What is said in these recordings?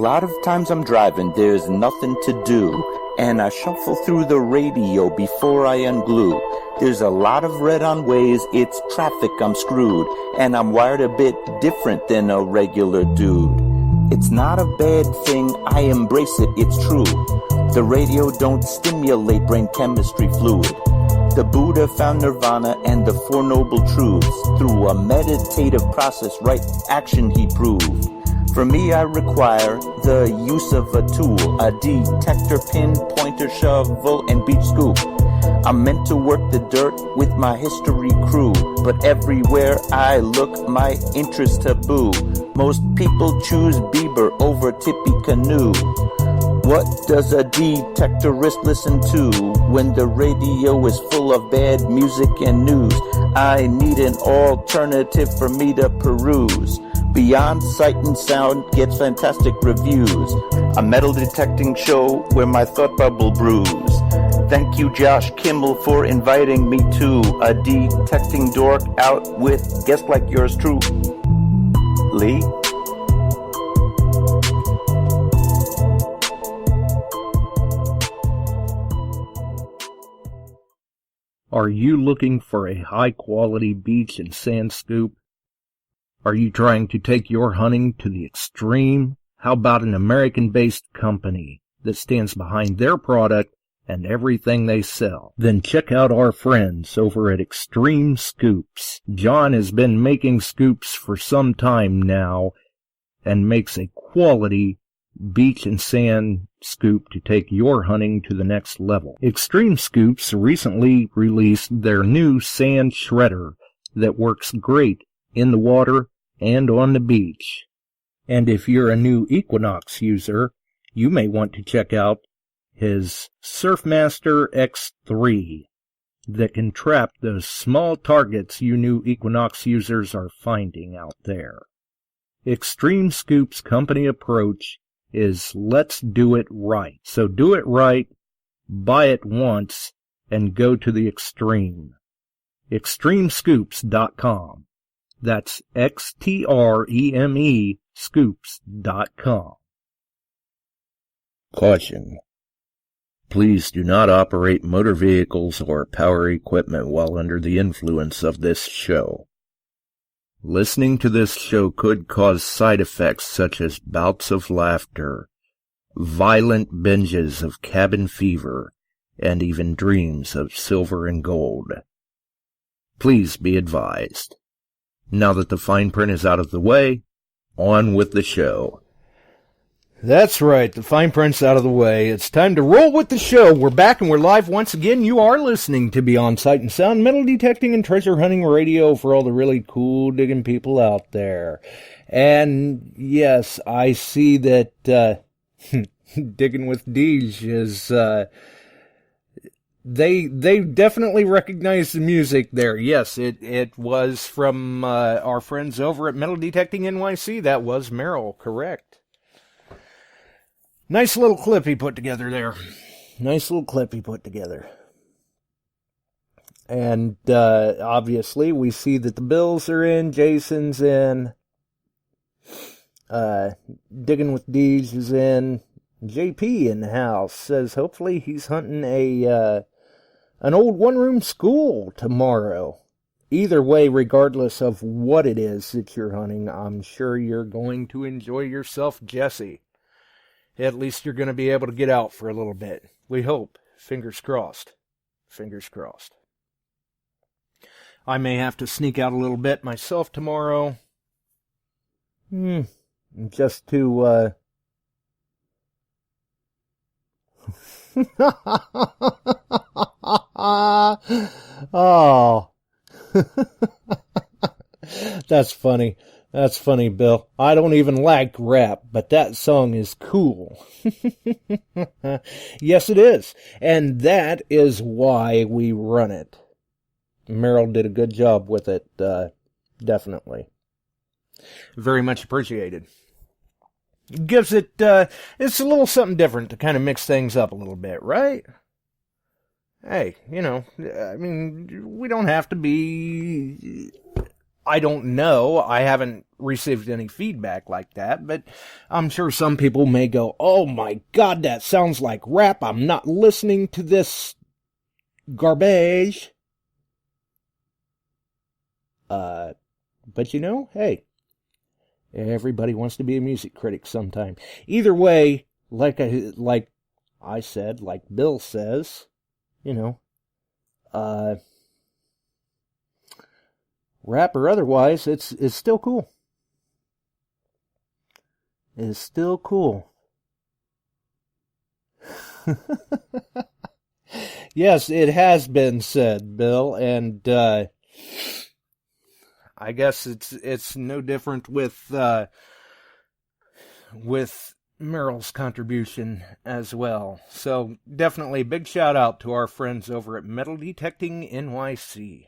lot of times I'm driving, there's nothing to do, and I shuffle through the radio before I unglue. There's a lot of red on ways, it's traffic, I'm screwed, and I'm wired a bit different than a regular dude. It's not a bad thing, I embrace it, it's true. The radio don't stimulate brain chemistry fluid. The Buddha found nirvana and the Four Noble Truths. Through a meditative process, right action he proved. For me, I require the use of a tool, a detector, pin, pointer, shovel, and beach scoop. I'm meant to work the dirt with my history crew, but everywhere I look, my interest taboo. Most people choose Bieber over Tippecanoe. What does a detectorist listen to when the radio is full of bad music and news? I need an alternative for me to peruse. Beyond Sight and Sound gets fantastic reviews. A metal detecting show where my thought bubble brews. Thank you, Josh Kimmel, for inviting me to a detecting dork out with guests like yours truly. Are you looking for a high-quality beach and sand scoop? Are you trying to take your hunting to the extreme? How about an American-based company that stands behind their product and everything they sell? Then check out our friends over at XTREME Scoops. John has been making scoops for some time now and makes a quality beach and sand scoop to take your hunting to the next level. XTREME Scoops recently released their new sand shredder that works great in the water and on the beach. And if you're a new Equinox user, you may want to check out his Surfmaster X3 that can trap those small targets you new Equinox users are finding out there. XTREME Scoop's company approach is let's do it right. So do it right, buy it once, and go to the extreme. XTREMEScoops.com. That's XTREME Scoops.com. Caution. Please do not operate motor vehicles or power equipment while under the influence of this show. Listening to this show could cause side effects such as bouts of laughter, violent binges of cabin fever, and even dreams of silver and gold. Please be advised. Now that the fine print is out of the way, on with the show. That's right, the fine print's out of the way. It's time to roll with the show. We're back and we're live once again. You are listening to Beyond Sight and Sound, metal detecting and treasure hunting radio for all the really cool digging people out there. And yes, I see that Digging with Deej is they definitely recognize the music there. Yes, it was from our friends over at Metal Detecting NYC. That was Meryl, correct. Nice little clip he put together there. And obviously we see that the Bills are in, Jason's in, Digging with Deej is in, JP in the house says hopefully he's hunting an old one-room school tomorrow. Either way, regardless of what it is that you're hunting, I'm sure you're going to enjoy yourself, Jesse. At least you're going to be able to get out for a little bit. We hope. Fingers crossed. Fingers crossed. I may have to sneak out a little bit myself tomorrow. Just to, oh. That's funny. That's funny, Bill. I don't even like rap, but that song is cool. Yes, it is. And that is why we run it. Meryl did a good job with it, definitely. Very much appreciated. Gives it, it's a little something different to kind of mix things up a little bit, right? Hey, you know, I mean, we don't have to be I don't know. I haven't received any feedback like that, but I'm sure some people may go, oh my God, that sounds like rap. I'm not listening to this garbage. But you know, hey, everybody wants to be a music critic sometime. Either way, like I said, like Bill says, you know, rap or otherwise, it's still cool. It's still cool. Yes, it has been said, Bill, and I guess it's no different with Merrill's contribution as well. So definitely big shout out to our friends over at Metal Detecting NYC.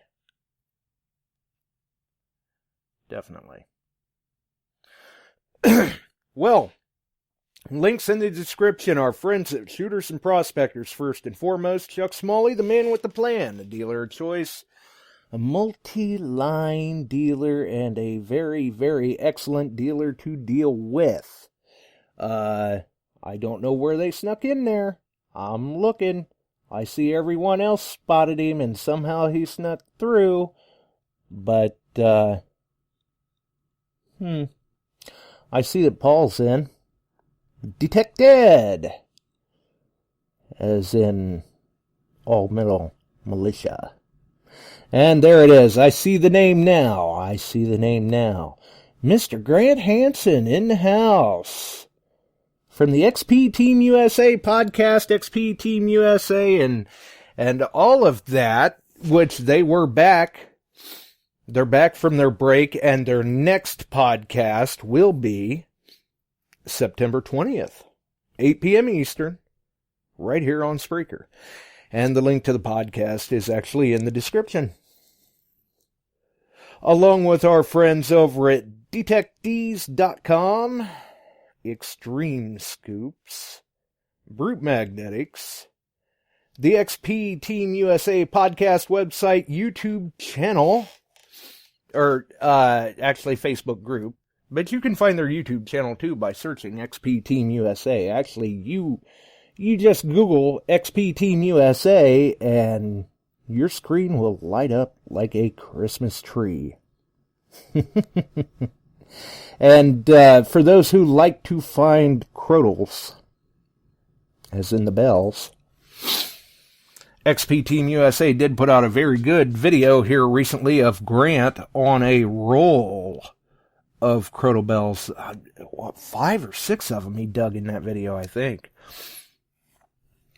Definitely. Well, links in the description. Our friends at Shooters and Prospectors, first and foremost. Chuck Smalley, the man with the plan, the dealer of choice, a multi-line dealer, and a very, very excellent dealer to deal with. I don't know where they snuck in there. I'm looking. I see everyone else spotted him, and somehow he snuck through. But, I see that Paul's in. Detected! As in all metal militia. And there it is. I see the name now. Mr. Grant Hansen in the house. From the XP Team USA podcast, XP Team USA, and all of that, which they were back. They're back from their break, and their next podcast will be September 20th, 8 p.m. Eastern, right here on Spreaker. And the link to the podcast is actually in the description. Along with our friends over at DETECTEES.com, Extreme Scoops, Brute Magnetics, the XP Team USA podcast website, YouTube channel, or actually Facebook group, but you can find their YouTube channel too by searching XP Team USA. Actually, you just Google XP Team USA and your screen will light up like a Christmas tree. And for those who like to find crodals, as in the bells, XP Team USA did put out a very good video here recently of Grant on a roll of crodal bells. 5 or 6 of them he dug in that video, I think.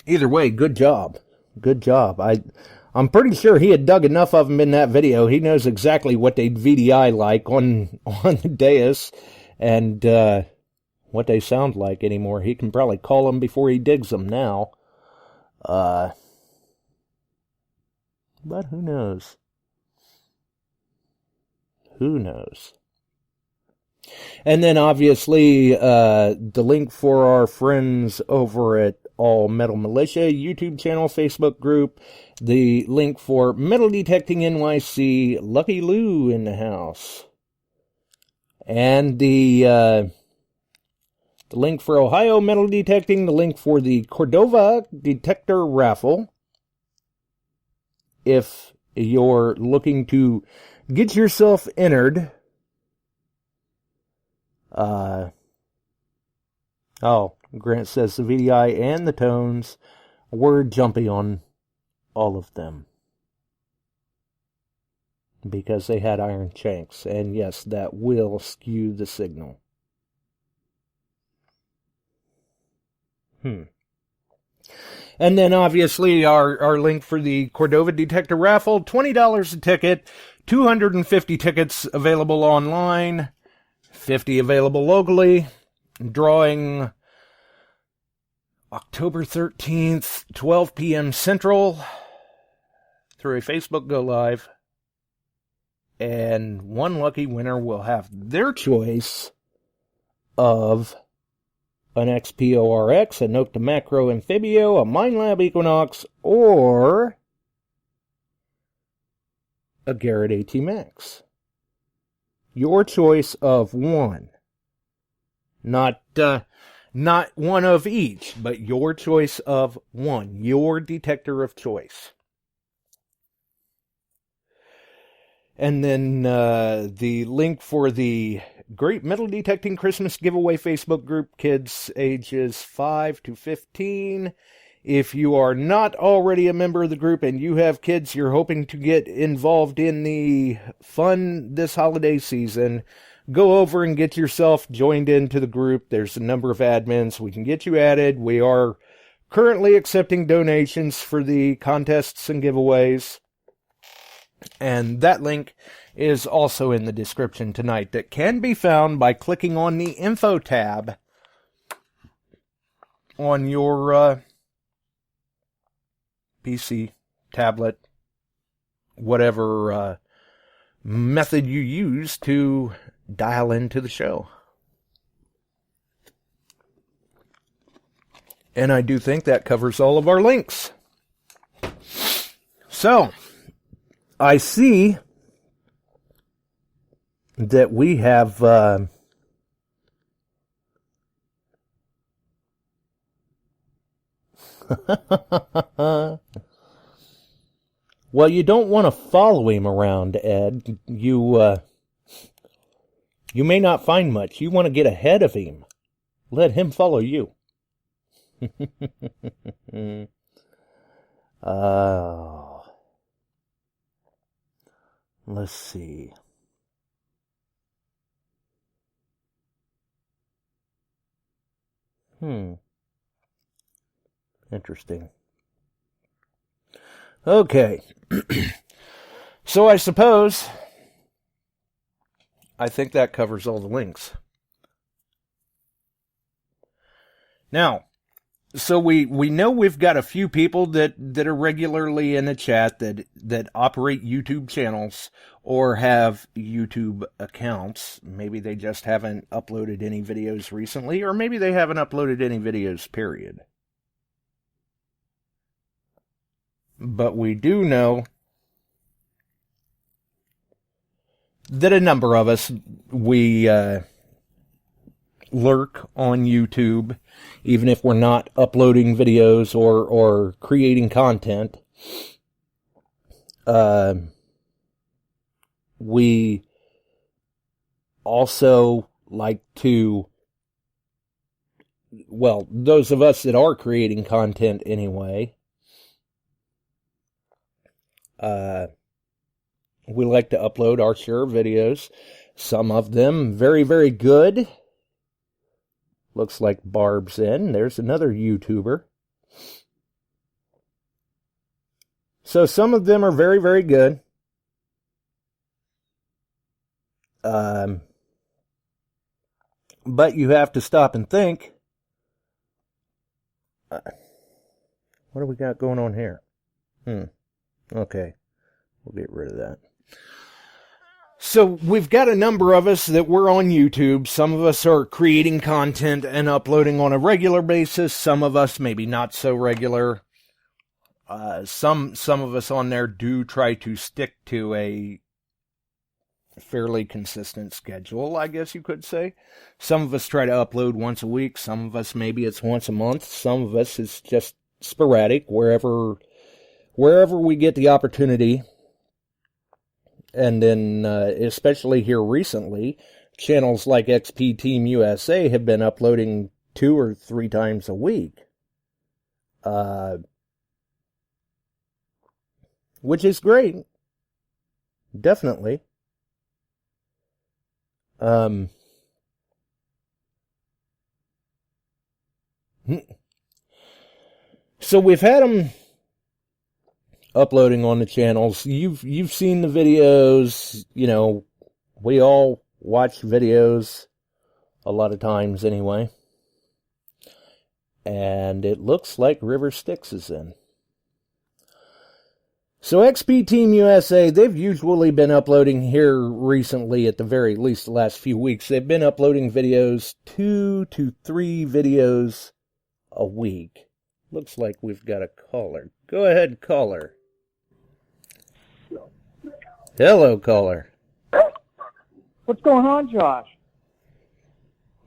Either way, good job. Good job. I'm pretty sure he had dug enough of them in that video. He knows exactly what they'd VDI like on the dais and what they sound like anymore. He can probably call them before he digs them now. But who knows? Who knows? And then obviously the link for our friends over at All Metal Militia YouTube channel, Facebook group, the link for Metal Detecting NYC, Lucky Lou in the house, and the link for Ohio Metal Detecting, the link for the Cordova Detector Raffle. If you're looking to get yourself entered, Grant says the VDI and the tones were jumpy on all of them because they had iron shanks, and yes, that will skew the signal. And then obviously our link for the Cordova Detector Raffle, $20 a ticket, 250 tickets available online, 50 available locally, drawing October 13th, 12 p.m. Central, through a Facebook Go Live, and one lucky winner will have their choice of an XPORX, a Nocta Macro Amphibio, a Minelab Equinox, or a Garrett AT Max. Your choice of one. Not one of each, but your choice of one. Your detector of choice. And then the link for the Great Metal Detecting Christmas Giveaway Facebook group, kids ages 5 to 15. If you are not already a member of the group and you have kids you're hoping to get involved in the fun this holiday season, go over and get yourself joined into the group. There's a number of admins. We can get you added. We are currently accepting donations for the contests and giveaways. And that link is also in the description tonight. That can be found by clicking on the info tab on your PC, tablet, whatever method you use to dial into the show. And I do think that covers all of our links. So, I see that we have well, you don't want to follow him around, Ed. You may not find much. You want to get ahead of him. Let him follow you. Let's see. Interesting. Okay. So I suppose I think that covers all the links. Now, so we know we've got a few people that are regularly in the chat that operate YouTube channels or have YouTube accounts. Maybe they just haven't uploaded any videos recently, or maybe they haven't uploaded any videos, period. But we do know that a number of us, we lurk on YouTube, even if we're not uploading videos or creating content. We also like to, well, those of us that are creating content anyway, we like to upload our share of videos. Some of them very, very good. Looks like Barb's in. There's another YouTuber. So some of them are very, very good. But you have to stop and think. What do we got going on here? Okay. We'll get rid of that. So we've got a number of us that we're on YouTube. Some of us are creating content and uploading on a regular basis. Some of us maybe not so regular. Some of us on there do try to stick to a fairly consistent schedule, I guess you could say. Some of us try to upload once a week. Some of us maybe it's once a month. Some of us it's just sporadic wherever we get the opportunity. And then, especially here recently, channels like XP Team USA have been uploading 2 or 3 times a week. Which is great. Definitely. So we've had them uploading on the channels. You've seen the videos. You know, we all watch videos a lot of times anyway. And it looks like River Styx is in. So XP Team USA, they've usually been uploading here recently, at the very least the last few weeks. They've been uploading videos, 2 to 3 videos a week. Looks like we've got a caller. Go ahead, caller. Hello, caller. What's going on, Josh?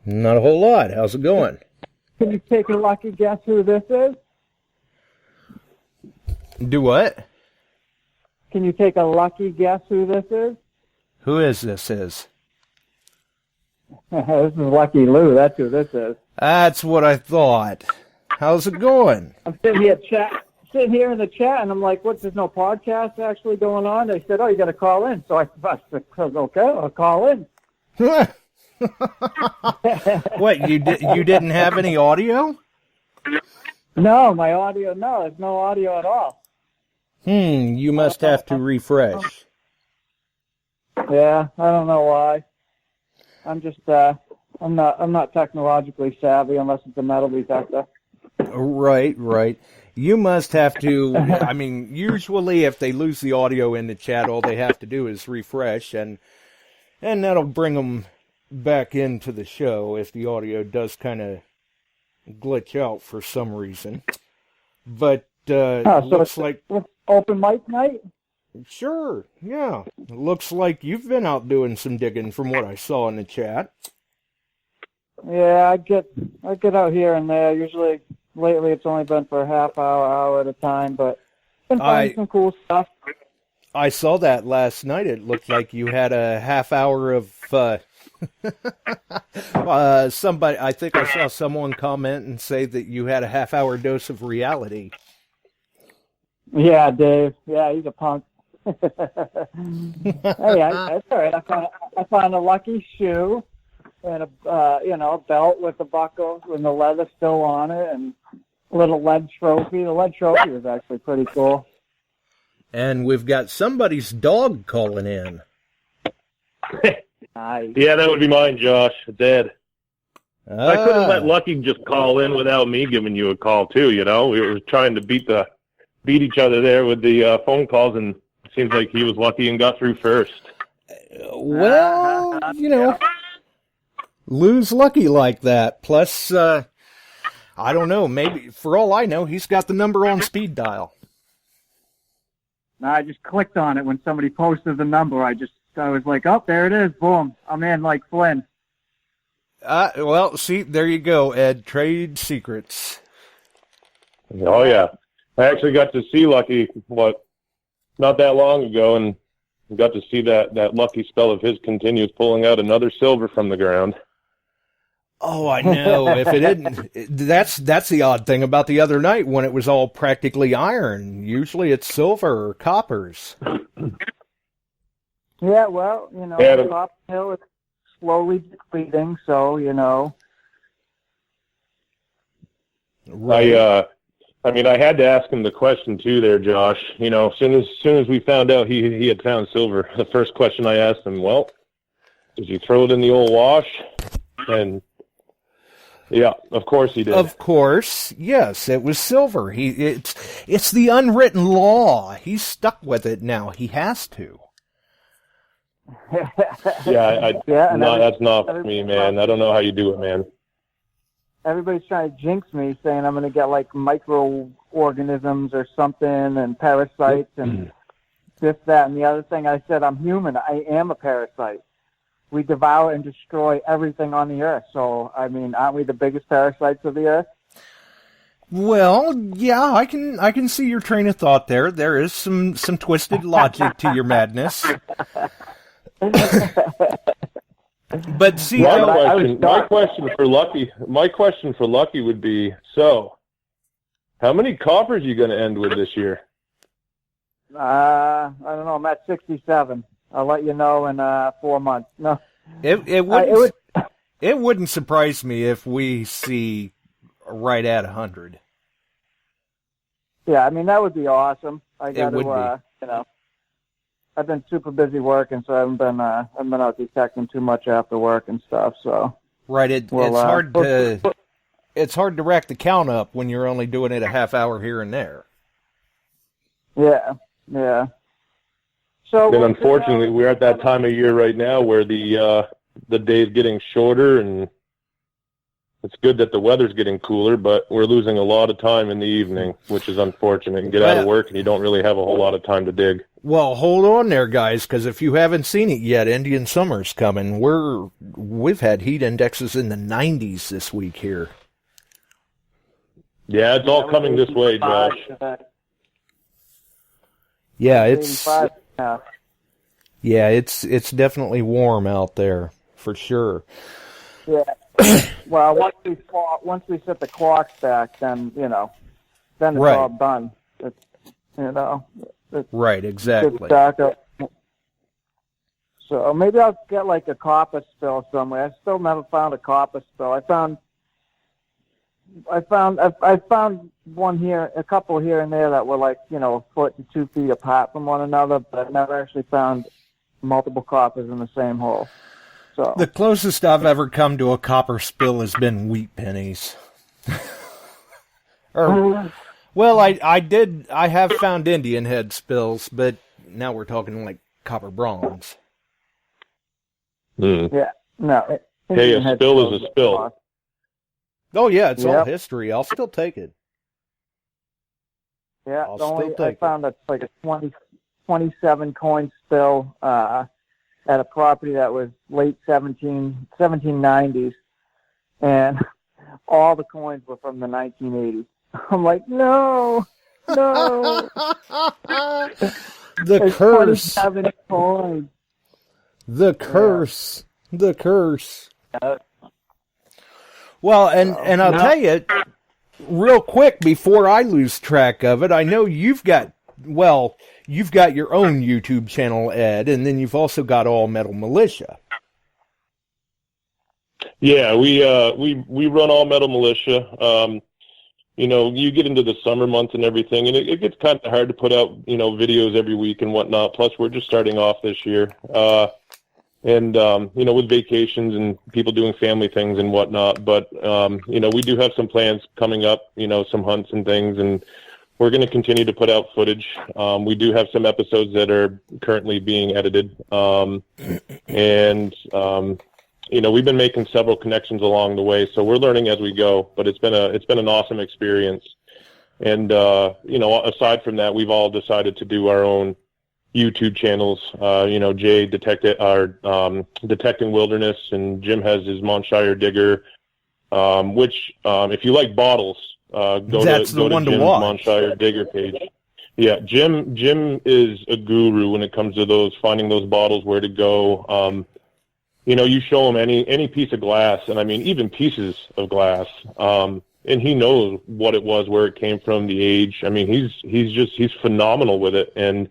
Not a whole lot. How's it going? Can you take a lucky guess who this is? Do what? Can you take a lucky guess who this is? Who is this? Is? This is Lucky Lou. That's who this is. That's what I thought. How's it going? I'm sitting here in the chat, and I'm like, "What? There's no podcast actually going on?" They said, "Oh, you got to call in." So I said, "Okay, I'll call in." What? You didn't have any audio? No, my audio. No, there's no audio at all. You must have to refresh. Yeah, I don't know why. I'm just I'm not technologically savvy unless it's a metal detector. Right. You must have to, I mean, usually if they lose the audio in the chat, all they have to do is refresh, and that'll bring them back into the show if the audio does kind of glitch out for some reason. But looks like... Open mic night? Sure, yeah. It looks like you've been out doing some digging from what I saw in the chat. Yeah, I get out here and there. Usually, lately it's only been for a half hour at a time, but been finding some cool stuff. I saw that last night. It looked like you had a half hour of somebody. I think I saw someone comment and say that you had a half hour dose of reality. Yeah, Dave. Yeah, he's a punk. Hey, that's all right. I found a lucky shoe and a belt with the buckle and the leather still on it, and a little lead trophy. The lead trophy was actually pretty cool. And we've got somebody's dog calling in. Nice. Yeah, that would be mine, Josh. Dead. I couldn't let Lucky just call in without me giving you a call too. You know, we were trying to beat each other there with the phone calls, and it seems like he was lucky and got through first. Well, you know, Lou's lucky like that. Plus, I don't know, maybe, for all I know, he's got the number on speed dial. No, I just clicked on it when somebody posted the number. I was like, oh, there it is. Boom. I'm in like Flynn. Well, see, there you go, Ed. Trade secrets. Oh, yeah. I actually got to see Lucky, not that long ago, and got to see that lucky spell of his continues pulling out another silver from the ground. Oh, I know. If it didn't, that's the odd thing about the other night when it was all practically iron. Usually it's silver or coppers. Yeah, well, you know, the top hill is slowly depleting, so, you know. Right. I mean, I had to ask him the question too there, Josh. You know, as soon as we found out he had found silver, the first question I asked him, well, did you throw it in the old wash? And yeah, of course he did. Of course, yes, it was silver. It's the unwritten law. He's stuck with it now. He has to. That's not for me, man. I don't know how you do it, man. Everybody's trying to jinx me, saying I'm going to get like microorganisms or something and parasites and this, that, and the other thing. I said, I'm human. I am a parasite. We devour and destroy everything on the earth. So, I mean, aren't we the biggest parasites of the earth? Well, yeah, I can see your train of thought there. There is some twisted logic to your madness. But see, my question for Lucky would be, so how many coppers are you going to end with this year? I don't know. I'm at 67. I'll let you know in 4 months. No, it wouldn't surprise me if we see right at 100. Yeah, I mean that would be awesome. It would be. You know, I've been super busy working, so I haven't been out detecting too much after work and stuff. So right, it's hard to rack the count up when you're only doing it a half hour here and there. Yeah. So then, unfortunately, we're at that time of year right now where the day's getting shorter, and it's good that the weather's getting cooler, but we're losing a lot of time in the evening, which is unfortunate. And get out of work, and you don't really have a whole lot of time to dig. Well, hold on there, guys, because if you haven't seen it yet, Indian summer's coming. We've had heat indexes in the 90s this week here. Yeah, it's all coming this way, Josh. Yeah, it's definitely warm out there for sure. Yeah. Well, once we set the clocks back, then then it's all done. It's right, exactly. So maybe I'll get like a copper spill somewhere. I still never found a copper spill. I found one here, a couple here and there that were like a foot to 2 feet apart from one another, but I never actually found multiple coppers in the same hole. So the closest I've ever come to a copper spill has been wheat pennies. Well, I have found Indian head spills, but now we're talking like copper bronze. Yeah, no. Hey, a spill is a spill. Oh yeah, it's all history. I'll still take it. Yeah, I found that's like a 27 coin spill at a property that was late 1790s, and all the coins were from the 1980s. I'm like, no. The curse. 27 coins. The curse. The curse. Well, and I'll tell you, real quick, before I lose track of it, I know you've got your own YouTube channel, Ed, and then you've also got All Metal Militia. Yeah, we run All Metal Militia. You get into the summer months and everything, and it gets kind of hard to put out, videos every week and whatnot. Plus, we're just starting off this year. With vacations and people doing family things and whatnot. But, we do have some plans coming up, some hunts and things, and we're going to continue to put out footage. We do have some episodes that are currently being edited. We've been making several connections along the way, so we're learning as we go, but it's been an awesome experience. And, aside from that, we've all decided to do our own YouTube channels. Jay Detecting Wilderness, and Jim has his Montshire Digger, which, if you like bottles, go to Jim's Montshire Digger page. Yeah, Jim is a guru when it comes to finding those bottles, where to go. You show him any piece of glass, and I mean, even pieces of glass, and he knows what it was, where it came from, the age. I mean, he's phenomenal with it. And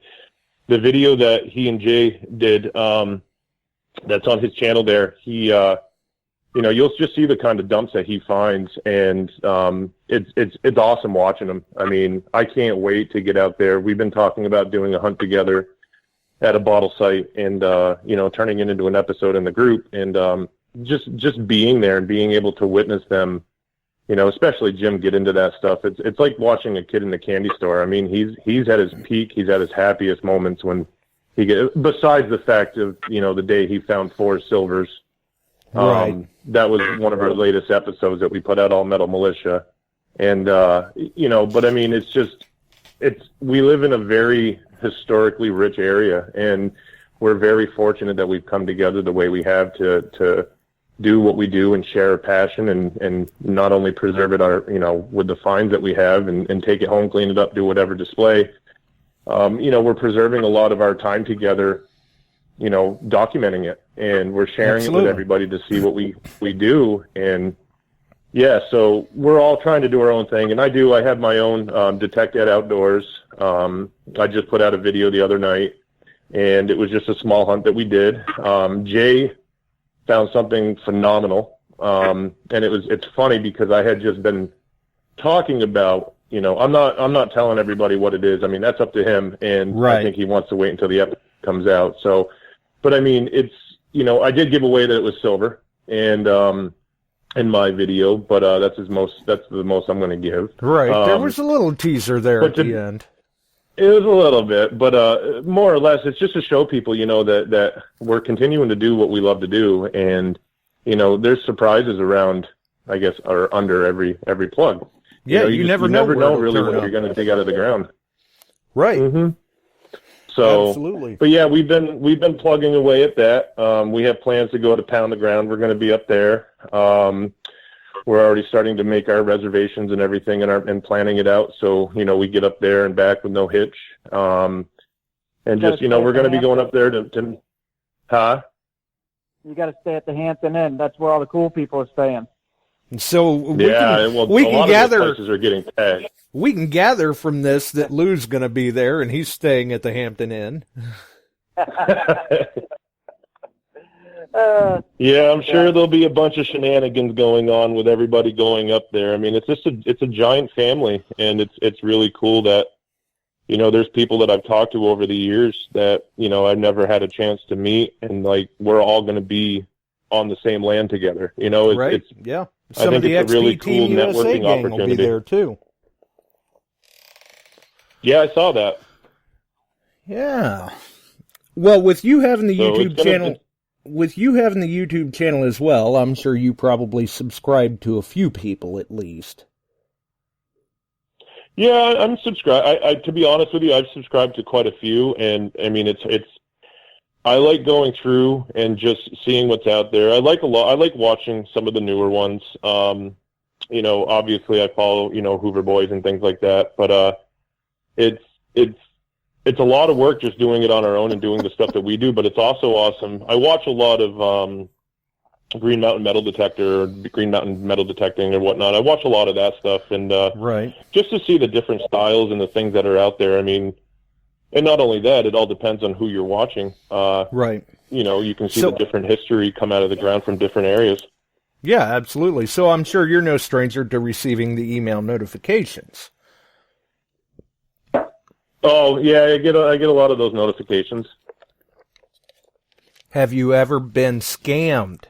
the video that he and Jay did, that's on his channel there, you'll just see the kind of dumps that he finds, and it's awesome watching them. I mean, I can't wait to get out there. We've been talking about doing a hunt together at a bottle site, and turning it into an episode in the group, and just being there and being able to witness them, especially Jim, get into that stuff. It's like watching a kid in the candy store. I mean, he's at his peak, he's at his happiest moments when besides the fact of the day he found 4 silvers. Right. That was one of our latest episodes that we put out, All Metal Militia, and but I mean, we live in a very historically rich area, and we're very fortunate that we've come together the way we have to do what we do and share a passion, and not only preserve it with the finds that we have, and take it home, clean it up, do whatever display. We're preserving a lot of our time together, documenting it, and we're sharing it with everybody to see what we do. And yeah, so we're all trying to do our own thing, and I have my own Detect Ed Outdoors. I just put out a video the other night, and it was just a small hunt that we did. Jay found something phenomenal, and it's funny because I had just been talking about, I'm not telling everybody what it is. I mean, that's up to him, and right. I think he wants to wait until the episode comes out. So, but I mean, it's I did give away that it was silver, and in my video, but that's the most I'm going to give. Right. There was a little teaser there at the end. It was a little bit, but more or less, it's just to show people, that we're continuing to do what we love to do, and there's surprises around I guess, are under every plug. Yeah, you never know really what you're going to dig out of the ground. Right. Mm-hmm. So, absolutely. But yeah, we've been plugging away at that. We have plans to go to Pound the Ground. We're going to be up there. We're already starting to make our reservations and everything and planning it out. So, we get up there and back with no hitch. And just, we're going to be going up there to huh? You got to stay at the Hampton Inn. That's where all the cool people are staying. So we can a lot gather. Of those places are getting tagged. We can gather from this that Lou's going to be there, and he's staying at the Hampton Inn. Yeah, I'm sure there'll be a bunch of shenanigans going on with everybody going up there. I mean, it's a giant family, and it's really cool that there's people that I've talked to over the years that I've never had a chance to meet, and like we're all going to be on the same land together. Right? Yeah. Some of the it's a really cool networking gang will be there too. Yeah, I saw that. Yeah. Well, with you having the YouTube channel, as well, I'm sure you probably subscribe to a few people at least. Yeah, I'm subscribed. I to be honest with you, I've subscribed to quite a few, and I mean, I like going through and just seeing what's out there. I like watching some of the newer ones. Obviously I follow, Hoover Boys and things like that, but it's a lot of work just doing it on our own and doing the stuff that we do, but it's also awesome. I watch a lot of Green Mountain Metal Detector, or Green Mountain Metal Detecting or whatnot. I watch a lot of that stuff, and right, just to see the different styles and the things that are out there. I mean, and not only that, it all depends on who you're watching. Right. You can see the different history come out of the ground from different areas. Yeah, absolutely. So I'm sure you're no stranger to receiving the email notifications. Oh, yeah, I get a lot of those notifications. Have you ever been scammed?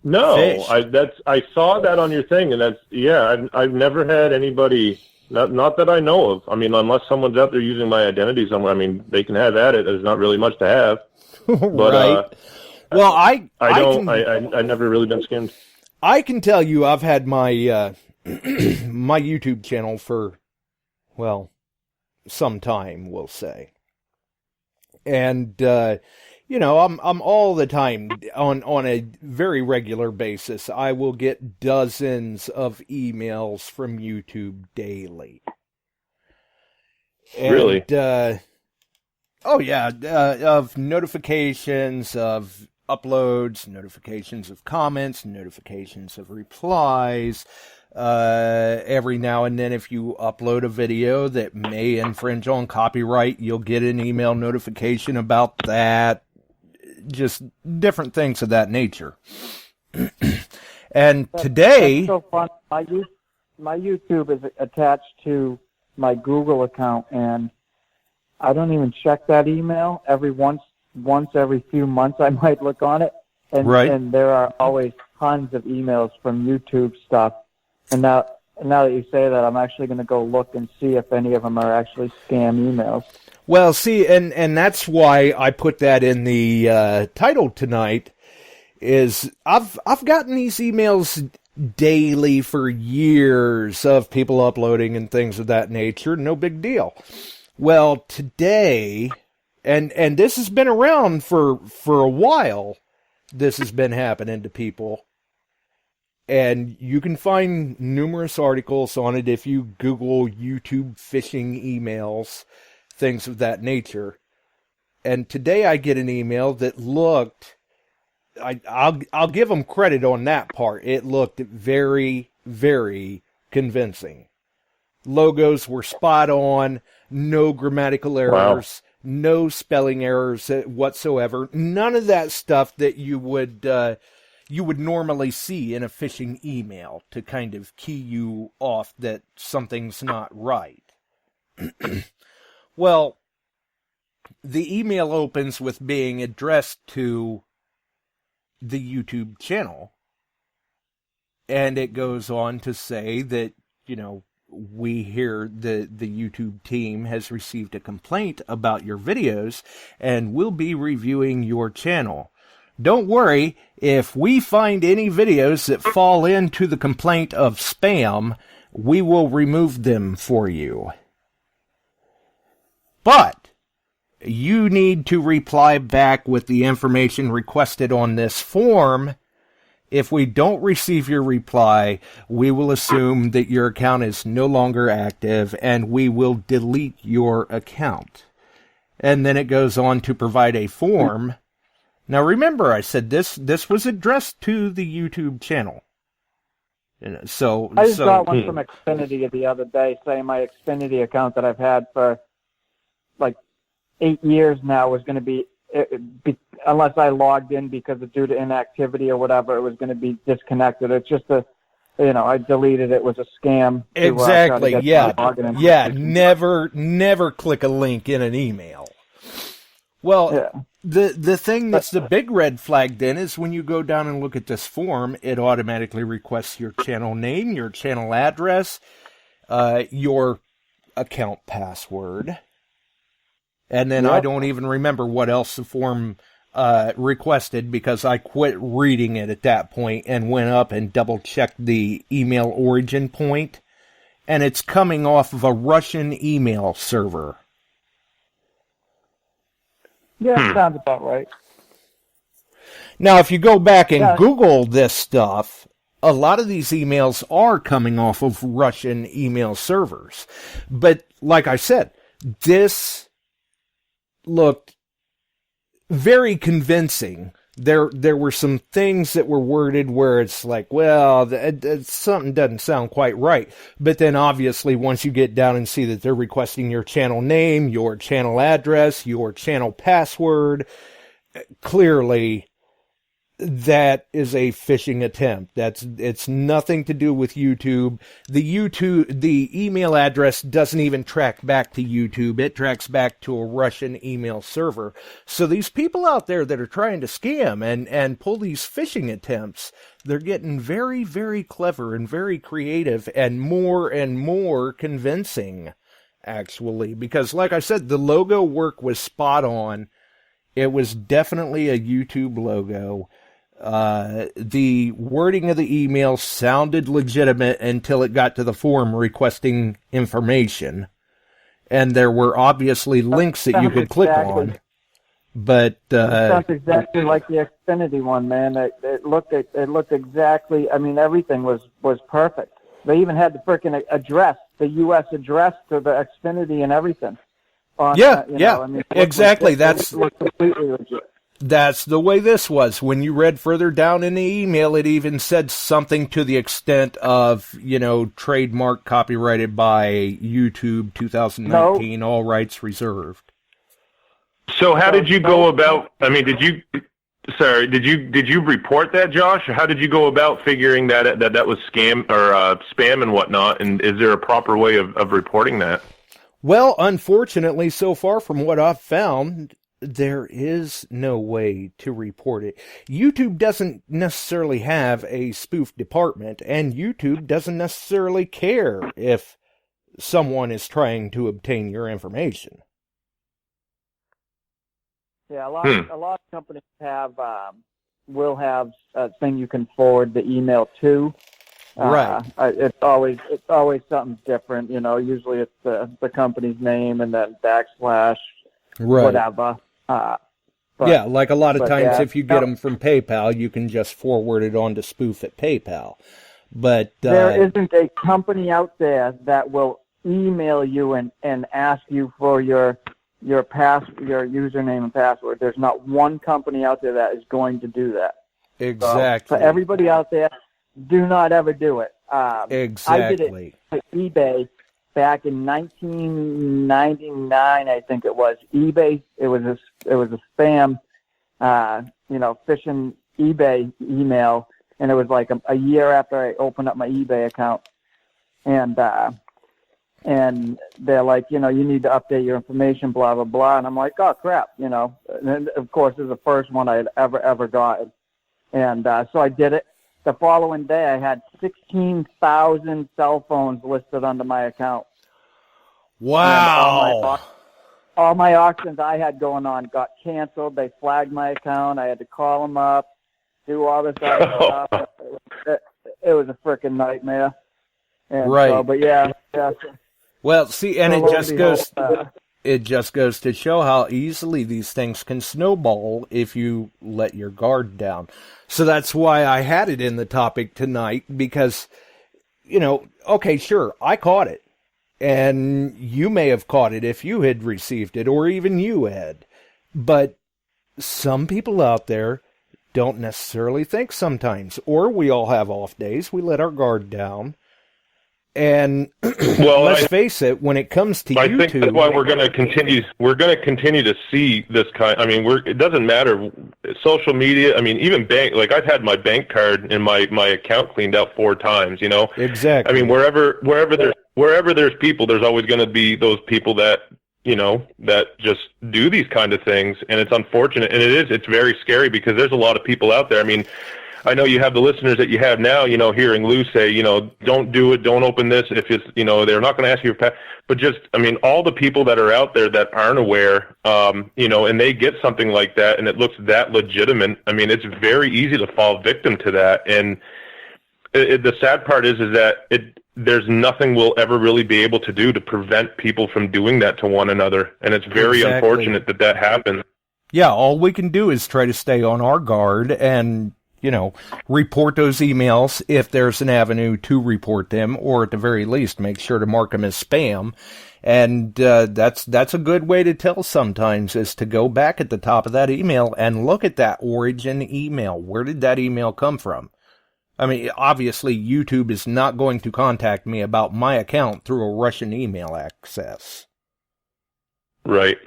No, Fished? I saw that on your thing, and I've never had anybody. Not that I know of. I mean, unless someone's out there using my identity somewhere. I mean, they can have at it. There's not really much to have. But, right. Well, I've never really been skimmed. I can tell you, I've had my my YouTube channel for, well, some time, we'll say, and I'm all the time on a very regular basis. I will get dozens of emails from YouTube daily. And, really? Oh yeah, of notifications of uploads, notifications of comments, notifications of replies. Every now and then, if you upload a video that may infringe on copyright, you'll get an email notification about that. Just different things of that nature. And today, that's so fun. My YouTube is attached to my Google account, and I don't even check that email. Once every few months I might look on it, and right. And there are always tons of emails from YouTube stuff. And now that you say that, I'm actually going to go look and see if any of them are actually scam emails. Well, see, and that's why I put that in the title tonight. Is I've gotten these emails daily for years of people uploading and things of that nature. No big deal. Well, today, and this has been around for a while. This has been happening to people. And you can find numerous articles on it if you Google YouTube phishing emails, things of that nature. And today I get an email that looked, I'll give them credit on that part. It looked very, very convincing. Logos were spot on, no grammatical errors, no spelling errors whatsoever. None of that stuff that you would normally see in a phishing email to kind of key you off that something's not right. Well, the email opens with being addressed to the YouTube channel, and it goes on to say that, we hear the YouTube team has received a complaint about your videos, and we'll be reviewing your channel. don't worry. If we find any videos that fall into the complaint of spam, we will remove them for you. But you need to reply back with the information requested on this form. If we don't receive your reply, we will assume that your account is no longer active and we will delete your account. And then it goes on to provide a form. Now remember, I said this was addressed to the YouTube channel. So I just got one from Xfinity the other day saying my Xfinity account that I've had for like 8 years now was going to be, unless I logged in because of due to inactivity or whatever, it was going to be disconnected. It's just I deleted it. It was a scam. Exactly. Yeah. Never click a link in an email. Well, yeah. The thing that's the big red flag then is when you go down and look at this form, it automatically requests your channel name, your channel address, your account password. And then I don't even remember what else the form requested because I quit reading it at that point and went up and double-checked the email origin point. And it's coming off of a Russian email server. Yeah, sounds about right. Now, if you go back and Google this stuff, a lot of these emails are coming off of Russian email servers. But like I said, this looked very convincing. There were some things that were worded where it's like, well, something doesn't sound quite right. But then obviously once you get down and see that they're requesting your channel name, your channel address, your channel password, clearly that is a phishing attempt. It's nothing to do with YouTube. The email address doesn't even track back to YouTube. It tracks back to a Russian email server. So these people out there that are trying to scam and pull these phishing attempts, they're getting very, very clever and very creative and more convincing, actually. Because like I said, the logo work was spot on. It was definitely a YouTube logo. The wording of the email sounded legitimate until it got to the form requesting information. And there were obviously links that you could click on. But it sounds exactly like the Xfinity one, man. It looked exactly, I mean, everything was perfect. They even had the freaking address, the U.S. address to the Xfinity and everything. Exactly. It looked completely legit. That's the way this was. When you read further down in the email, it even said something to the extent of, trademark copyrighted by YouTube 2019, all rights reserved. So how did you go about, did you report that, Josh? How did you go about figuring that was scam or spam and whatnot? And is there a proper way of reporting that? Well, unfortunately, so far from what I've found, there is no way to report it. YouTube doesn't necessarily have a spoof department, and YouTube doesn't necessarily care if someone is trying to obtain your information. Yeah, a lot of companies will have a thing you can forward the email to. Right. It's always something different. Usually it's the company's name and then backslash, whatever. Like a lot of times if you get them from PayPal, you can just forward it on to spoof at PayPal. But there isn't a company out there that will email you and ask you for your username and password. There's not one company out there that is going to do that. Exactly. So everybody out there, do not ever do it. Exactly. I did it on eBay back in 1999, I think it was. eBay, it was a spam, phishing eBay email, and it was like a year after I opened up my eBay account, and they're like, you need to update your information, blah blah blah, and I'm like, oh crap, and then, of course, it was the first one I had ever gotten, and so I did it. The following day, I had 16,000 cell phones listed under my account. Wow! all my auctions I had going on got canceled. They flagged my account. I had to call them up, do all this other stuff. It was a freaking nightmare. And right. So, but yeah. Well, see, and it just goes to show how easily these things can snowball if you let your guard down. So that's why I had it in the topic tonight, because, you know, okay, sure, I caught it. And you may have caught it if you had received it, or even you had. But some people out there don't necessarily think sometimes. Or we all have off days. We let our guard down. And well, let's face it, when it comes to YouTube, I think that's why we're going to continue. We're going to continue to see this kind. I mean, it doesn't matter. Social media. I mean, even bank. Like I've had my bank card and my account cleaned out 4 times. You know. Exactly. I mean, wherever there's people, there's always going to be those people that, you know, that just do these kind of things, and it's unfortunate, and it's very scary because there's a lot of people out there. I mean, I know you have the listeners that you have now, you know, hearing Lou say, you know, don't do it, don't open this if it's, you know, they're not going to ask you for, but just, I mean, all the people that are out there that aren't aware, you know, and they get something like that and it looks that legitimate. I mean, it's very easy to fall victim to that. And the sad part is that there's nothing we'll ever really be able to do to prevent people from doing that to one another. And it's very unfortunate that happens. Yeah, all we can do is try to stay on our guard and, you know, report those emails if there's an avenue to report them, or at the very least, make sure to mark them as spam. And that's a good way to tell sometimes, is to go back at the top of that email and look at that origin email. Where did that email come from? I mean, obviously, YouTube is not going to contact me about my account through a Russian email access. Right.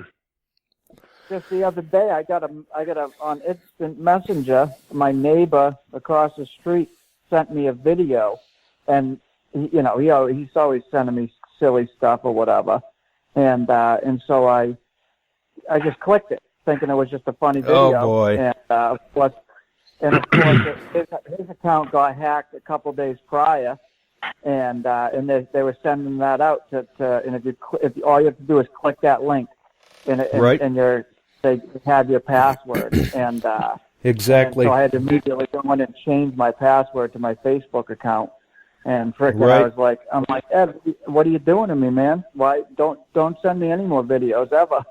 Just the other day, I got a on Instant Messenger. My neighbor across the street sent me a video, and you know, he's always sending me silly stuff or whatever, and so I just clicked it, thinking it was just a funny video. Oh boy! And of course, his account got hacked a couple days prior, and they were sending that out to and if all you have to do is click that link, and they have your password, and exactly. And so I had to immediately go in and change my password to my Facebook account. And frickin', I was like, Ed, what are you doing to me, man? Why don't send me any more videos ever?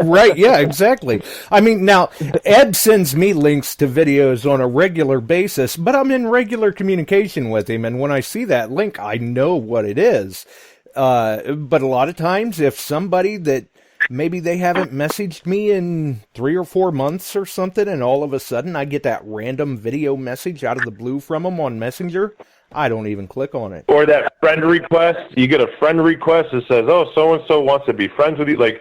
Right? Yeah, exactly. I mean, now Ed sends me links to videos on a regular basis, but I'm in regular communication with him, and when I see that link, I know what it is. But a lot of times, if somebody that maybe they haven't messaged me in 3 or 4 months or something, and all of a sudden I get that random video message out of the blue from them on Messenger, I don't even click on it. Or that friend request. You get a friend request that says, "Oh, so and so wants to be friends with you." Like,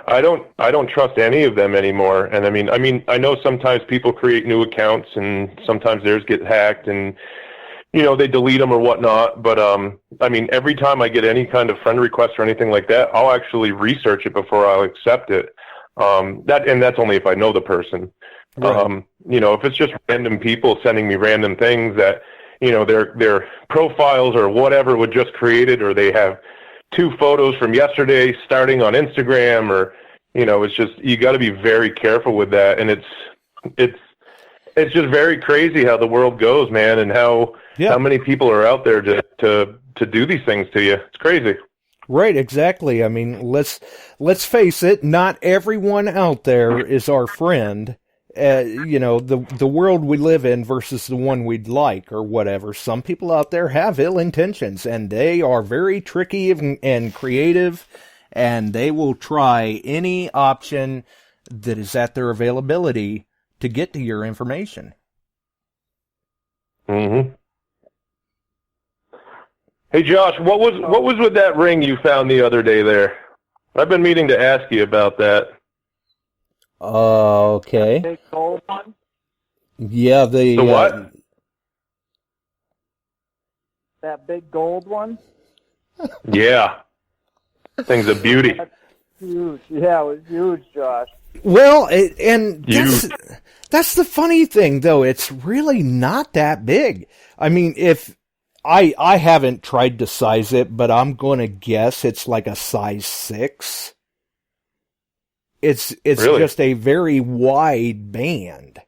I don't trust any of them anymore. And I mean, I know sometimes people create new accounts, and sometimes theirs get hacked, and you know, they delete them or whatnot. But I mean, every time I get any kind of friend request or anything like that, I'll actually research it before I'll accept it. That's only if I know the person. Right. You know, if it's just random people sending me random things that, you know, their profiles or whatever would just created, or they have 2 photos from yesterday starting on Instagram, or, you know, it's just, you got to be very careful with that. And it's just very crazy how the world goes, man, and how many people are out there to do these things to you. It's crazy. Right, exactly. I mean, let's face it, not everyone out there is our friend. You know, the world we live in versus the one we'd like or whatever. Some people out there have ill intentions, and they are very tricky and creative, and they will try any option that is at their availability to get to your information. Mm-hmm. Hey, Josh, what was with that ring you found the other day there? I've been meaning to ask you about that. Okay. That big gold one? Yeah, the what? That big gold one? Yeah. Thing's a beauty. That's huge. Yeah, it was huge, Josh. Well, that's the funny thing, though. It's really not that big. I mean, if I haven't tried to size it, but I'm going to guess it's like a size 6. It's Really? just a very wide band.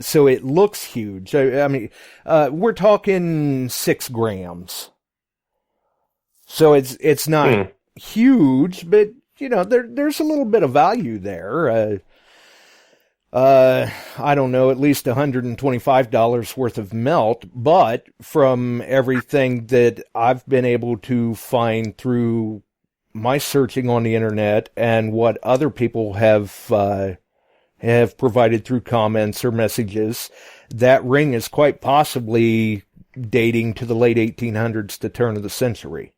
So it looks huge. I mean, we're talking 6 grams. So it's not huge, but you know, there's a little bit of value there. I don't know, at least $125 worth of melt, but from everything that I've been able to find through my searching on the internet and what other people have provided through comments or messages, that ring is quite possibly dating to the late 1800s to turn of the century.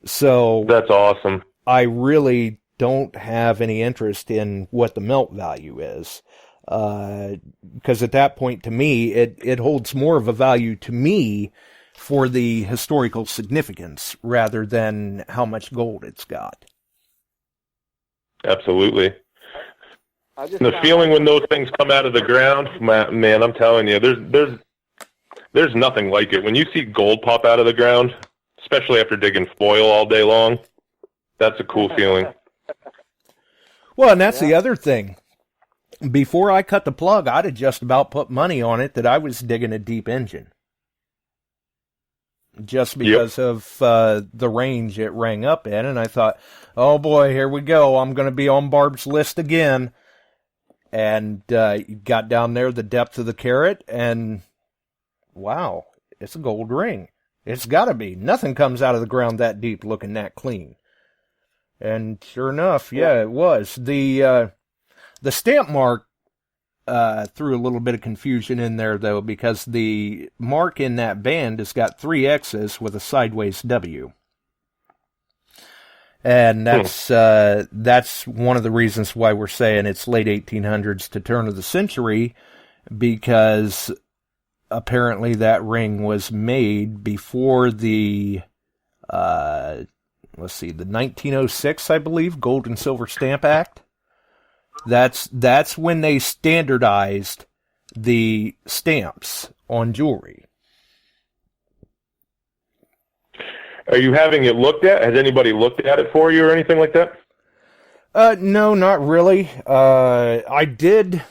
So That's awesome. I really don't have any interest in what the melt value is. Because at that point, to me, it holds more of a value to me for the historical significance rather than how much gold it's got. Absolutely. The feeling when those things come out of the ground, man, I'm telling you, there's nothing like it. When you see gold pop out of the ground, especially after digging foil all day long, that's a cool feeling. Well, and that's the other thing. Before I cut the plug, I'd have just about put money on it that I was digging a deep engine. Just because of the range it rang up in, and I thought, oh boy, here we go, I'm going to be on Barb's list again. And got down there, the depth of the carat, and wow, it's a gold ring. It's got to be. Nothing comes out of the ground that deep looking that clean. And sure enough, yeah, it was. The stamp mark threw a little bit of confusion in there, though, because the mark in that band has got 3 X's with a sideways W. And that's one of the reasons why we're saying it's late 1800s to turn of the century, because apparently that ring was made before the, the 1906, I believe, Gold and Silver Stamp Act. That's when they standardized the stamps on jewelry. Are you having it looked at? Has anybody looked at it for you or anything like that? No, not really. I did.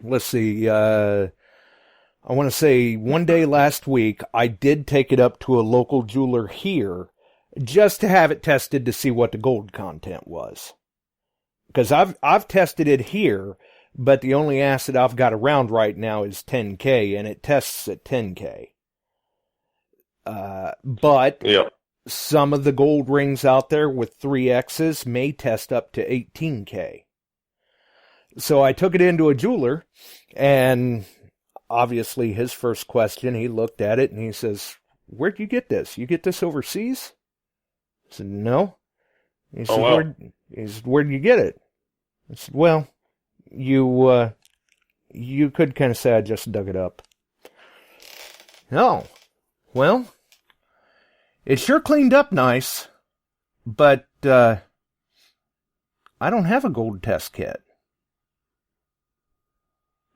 Let's see. I want to say one day last week, I did take it up to a local jeweler here just to have it tested to see what the gold content was. Because I've tested it here, but the only acid I've got around right now is 10K, and it tests at 10K. But some of the gold rings out there with 3 X's may test up to 18K. So I took it into a jeweler, and obviously his first question, he looked at it and he says, "Where'd you get this? You get this overseas?" I said, "No." He said, "Where'd you get it?" I said, "Well, you could kind of say I just dug it up." "Oh, well, it sure cleaned up nice, but I don't have a gold test kit."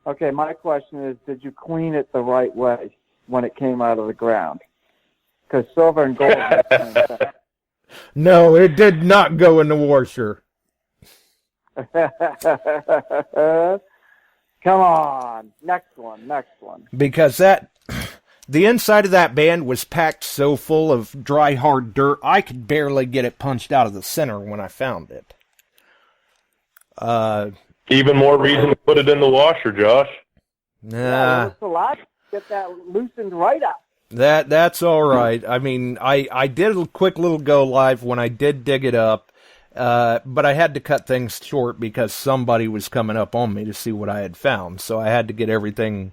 Okay, my question is, did you clean it the right way when it came out of the ground? Because silver and gold... No, it did not go in the washer. Come on. Next one. Because the inside of that band was packed so full of dry, hard dirt, I could barely get it punched out of the center when I found it. Even more reason to put it in the washer, Josh. Nah. It's a lot. Get that loosened right up. That's all right. I mean, I did a quick little go live when I did dig it up, but I had to cut things short because somebody was coming up on me to see what I had found. So I had to get everything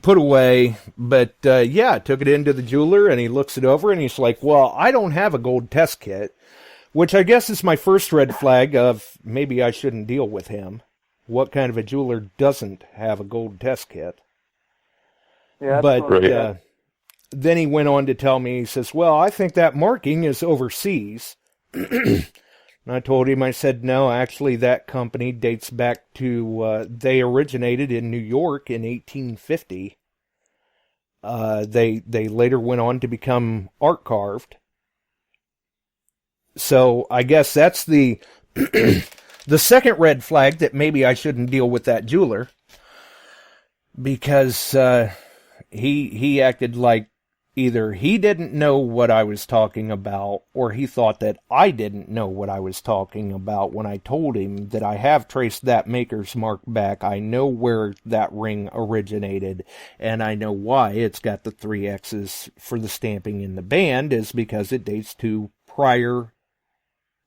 put away. But yeah, I took it into the jeweler and he looks it over and he's like, "Well, I don't have a gold test kit," which I guess is my first red flag of maybe I shouldn't deal with him. What kind of a jeweler doesn't have a gold test kit? Yeah, but then he went on to tell me, he says, "Well, I think that marking is overseas." And I told him, I said, "No, actually that company dates back to, they originated in New York in 1850. They later went on to become art carved. So I guess that's the The second red flag that maybe I shouldn't deal with that jeweler, because he acted like either he didn't know what I was talking about, or he thought that I didn't know what I was talking about when I told him that I have traced that maker's mark back. I know where that ring originated, and I know why it's got the 3 X's for the stamping in the band is because it dates to prior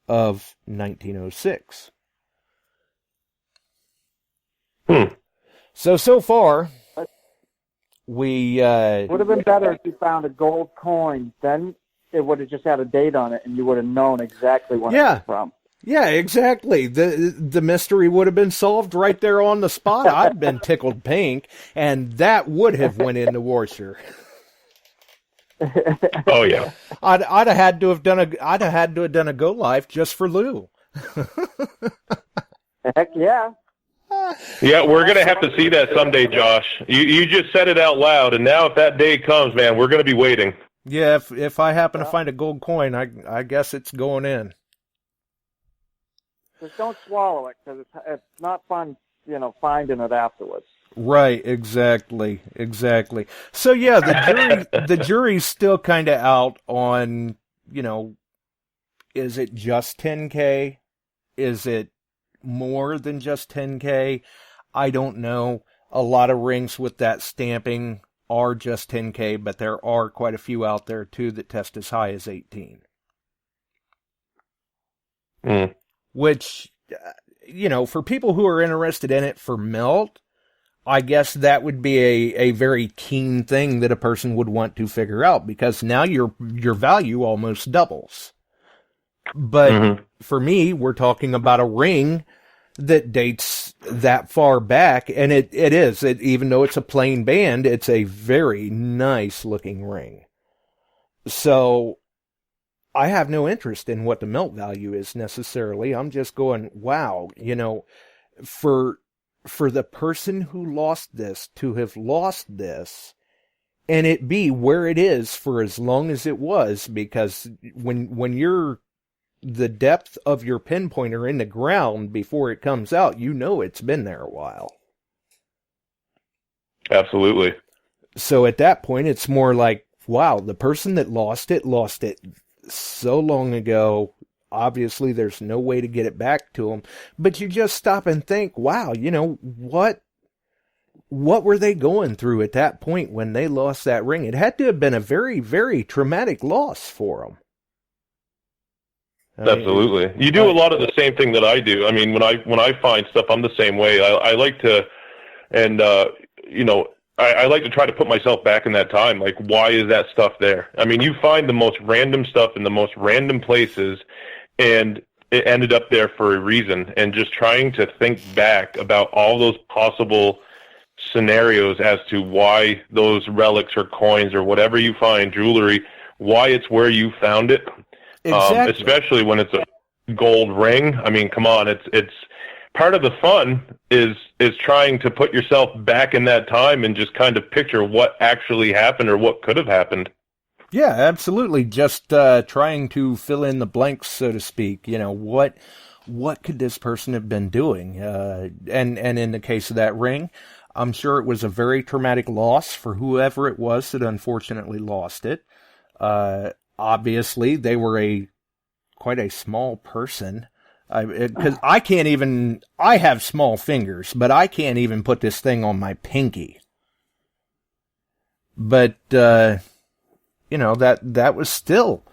of 1906. So far, we would have been better if you found a gold coin. Then it would have just had a date on it, and you would have known exactly when it was from. Yeah, exactly. The mystery would have been solved right there on the spot. I'd been tickled pink, and that would have went in the washer. Oh yeah. I'd have had to have done a go live just for Lou. Heck yeah. Yeah, we're going to have to see that someday, Josh. You just said it out loud, and now if that day comes, man, we're going to be waiting. Yeah, if I happen to find a gold coin, I guess it's going in. Just don't swallow it, because it's not fun, finding it afterwards. Right, exactly. So yeah, the jury's still kind of out on, is it just 10K? Is it more than just 10K? I don't know. A lot of rings with that stamping are just 10K, but there are quite a few out there too that test as high as 18. Which, for people who are interested in it for melt, I guess that would be a very keen thing that a person would want to figure out, because now your value almost doubles. But for me, we're talking about a ring that dates that far back, and it is, even though it's a plain band, it's a very nice looking ring. So I have no interest in what the melt value is necessarily. I'm just going, wow, for the person who lost this to have lost this, and it be where it is for as long as it was, because when you're the depth of your pinpointer in the ground before it comes out, it's been there a while. Absolutely. So at that point, it's more like, wow, the person that lost it so long ago. Obviously, there's no way to get it back to them. But you just stop and think, wow, what were they going through at that point when they lost that ring? It had to have been a very, very traumatic loss for them. Absolutely. You do a lot of the same thing that I do. I mean, when I find stuff, I'm the same way. I like to, and I like to try to put myself back in that time. Like, why is that stuff there? I mean, you find the most random stuff in the most random places, and it ended up there for a reason. And just trying to think back about all those possible scenarios as to why those relics or coins or whatever you find, jewelry, why it's where you found it. Exactly. Especially when it's a gold ring. I mean, come on, it's part of the fun is trying to put yourself back in that time and just kind of picture what actually happened or what could have happened. Yeah, absolutely. Just trying to fill in the blanks, so to speak. What could this person have been doing? And in the case of that ring, I'm sure it was a very traumatic loss for whoever it was that unfortunately lost it. Obviously, they were quite a small person. Because I have small fingers, but I can't even put this thing on my pinky. But, that was still,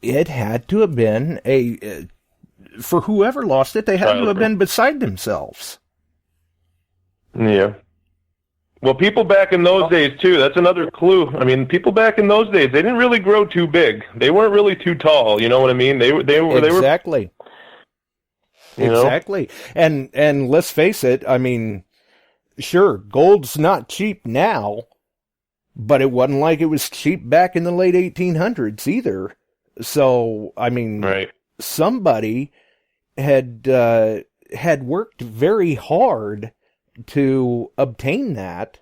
it had to have been for whoever lost it, they had to have been beside themselves. Yeah. Well, people back in those days, too, that's another clue. I mean, people back in those days, they didn't really grow too big. They weren't really too tall, you know what I mean? They were Exactly. Exactly. And let's face it, I mean, sure, gold's not cheap now, but it wasn't like it was cheap back in the late 1800s either. So, I mean, right. Somebody had worked very hard to obtain that,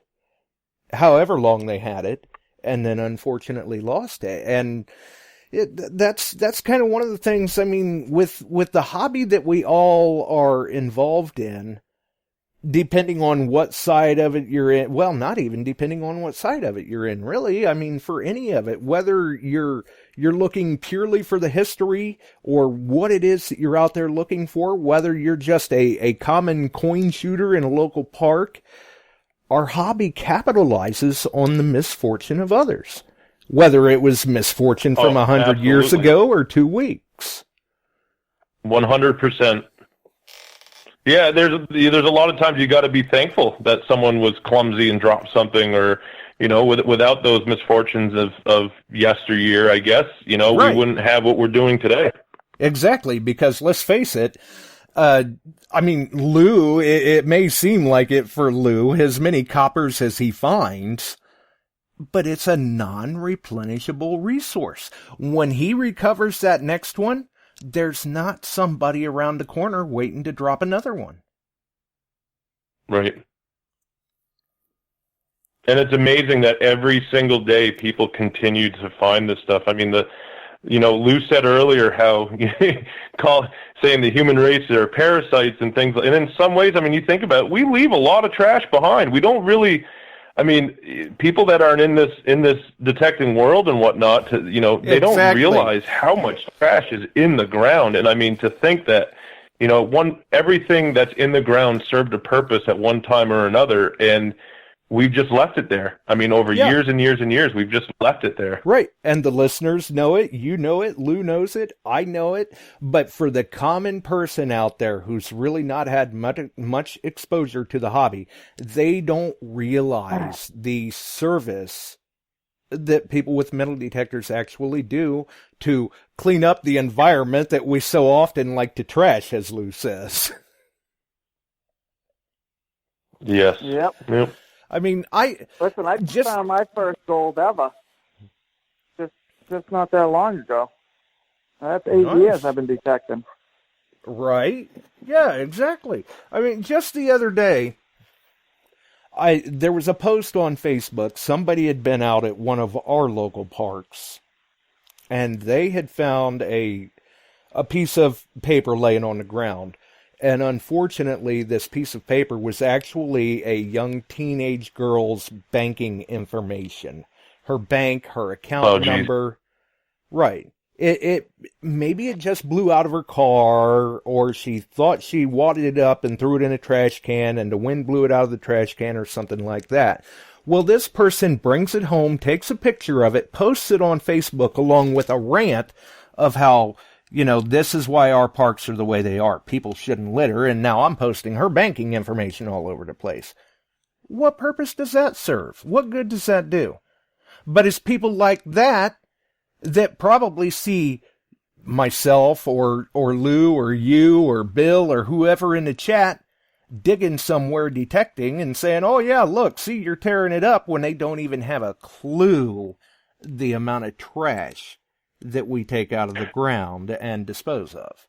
however long they had it, and then unfortunately lost it. And, That's kind of one of the things, I mean, with the hobby that we all are involved in, depending on what side of it you're in, well, not even depending on what side of it you're in, really. I mean, for any of it, whether you're looking purely for the history or what it is that you're out there looking for, whether you're just a common coin shooter in a local park, our hobby capitalizes on the misfortune of others, whether it was misfortune from 100 years ago or 2 weeks. 100%. Yeah, there's a lot of times you got to be thankful that someone was clumsy and dropped something, or without those misfortunes of yesteryear, I guess right. We wouldn't have what we're doing today. Exactly, because let's face it. I mean, Lou. It may seem like it for Lou, as many coppers as he finds, but it's a non-replenishable resource. When he recovers that next one, there's not somebody around the corner waiting to drop another one. Right. And it's amazing that every single day people continue to find this stuff. I mean, Lou said earlier how saying the human race are parasites and things. And in some ways, I mean, you think about it, we leave a lot of trash behind. We don't really, I mean, people that aren't in this detecting world and whatnot, they don't realize how much trash is in the ground. And I mean, to think that, everything that's in the ground served a purpose at one time or another, and we've just left it there. I mean, over years and years and years, we've just left it there. Right. And the listeners know it. You know it. Lou knows it. I know it. But for the common person out there who's really not had much exposure to the hobby, they don't realize the service that people with metal detectors actually do to clean up the environment that we so often like to trash, as Lou says. Yes. Yep. I mean, I just found my first gold ever. Just not that long ago. That's 8 years I've been detecting. Right? Yeah, exactly. I mean, just the other day, there was a post on Facebook. Somebody had been out at one of our local parks, and they had found a piece of paper laying on the ground. And unfortunately, this piece of paper was actually a young teenage girl's banking information. Her bank, her account number. Right. Maybe it just blew out of her car, or she thought she wadded it up and threw it in a trash can, and the wind blew it out of the trash can, or something like that. Well, this person brings it home, takes a picture of it, posts it on Facebook, along with a rant of how, this is why our parks are the way they are. People shouldn't litter, and now I'm posting her banking information all over the place. What purpose does that serve? What good does that do? But it's people like that probably see myself or Lou or you or Bill or whoever in the chat digging somewhere detecting and saying, oh yeah, look, see, you're tearing it up, when they don't even have a clue the amount of trash that we take out of the ground and dispose of.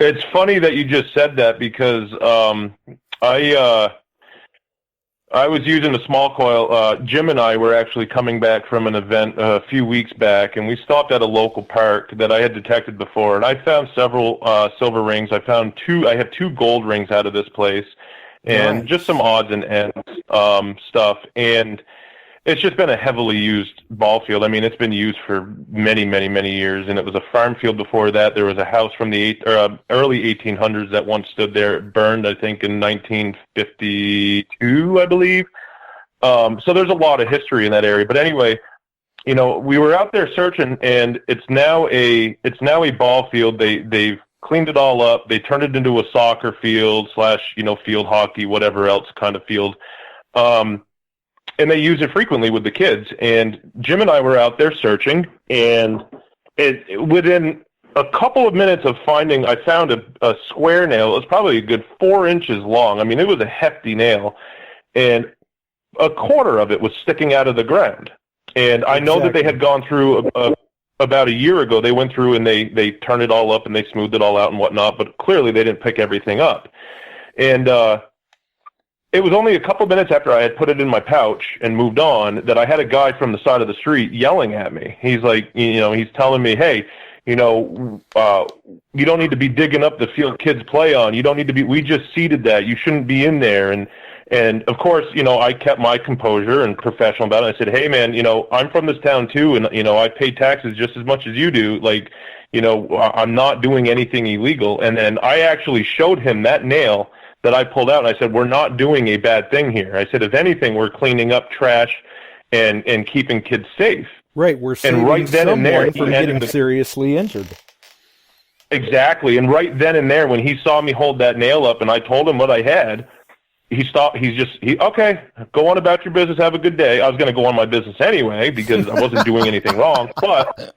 It's funny that you just said that, because I was using a small coil. Jim and I were actually coming back from an event a few weeks back, and we stopped at a local park that I had detected before, and I found several silver rings. I have 2 gold rings out of this place, and just some odds and ends stuff. And it's just been a heavily used ball field. I mean, it's been used for many, many, many years, and it was a farm field before that. There was a house from the early 1800s that once stood there. It burned, I think, in 1952, I believe. So there's a lot of history in that area. But anyway, we were out there searching, and it's now a ball field. They've cleaned it all up. They turned it into a soccer field / field hockey, whatever else kind of field. And they use it frequently with the kids. And Jim and I were out there searching, and within a couple of minutes of finding, I found a square nail. It was probably a good 4 inches long. I mean, it was a hefty nail, and a quarter of it was sticking out of the ground. And I know that they had gone through about a year ago. They went through and they turned it all up and they smoothed it all out and whatnot, but clearly they didn't pick everything up. And it was only a couple minutes after I had put it in my pouch and moved on that I had a guy from the side of the street yelling at me. He's like, he's telling me, hey, you don't need to be digging up the field kids play on. You don't need to be, we just seeded that. You shouldn't be in there. And of course, I kept my composure and professional about it. I said, hey man, I'm from this town too. And, I pay taxes just as much as you do. Like, I'm not doing anything illegal. And then I actually showed him that nail that I pulled out. And I said, we're not doing a bad thing here. I said, if anything, we're cleaning up trash and keeping kids safe. Right, we're saving someone from getting seriously injured. Exactly, and right then and there, when he saw me hold that nail up and I told him what I had, he stopped. Okay, go on about your business, have a good day. I was going to go on my business anyway because I wasn't doing anything wrong, but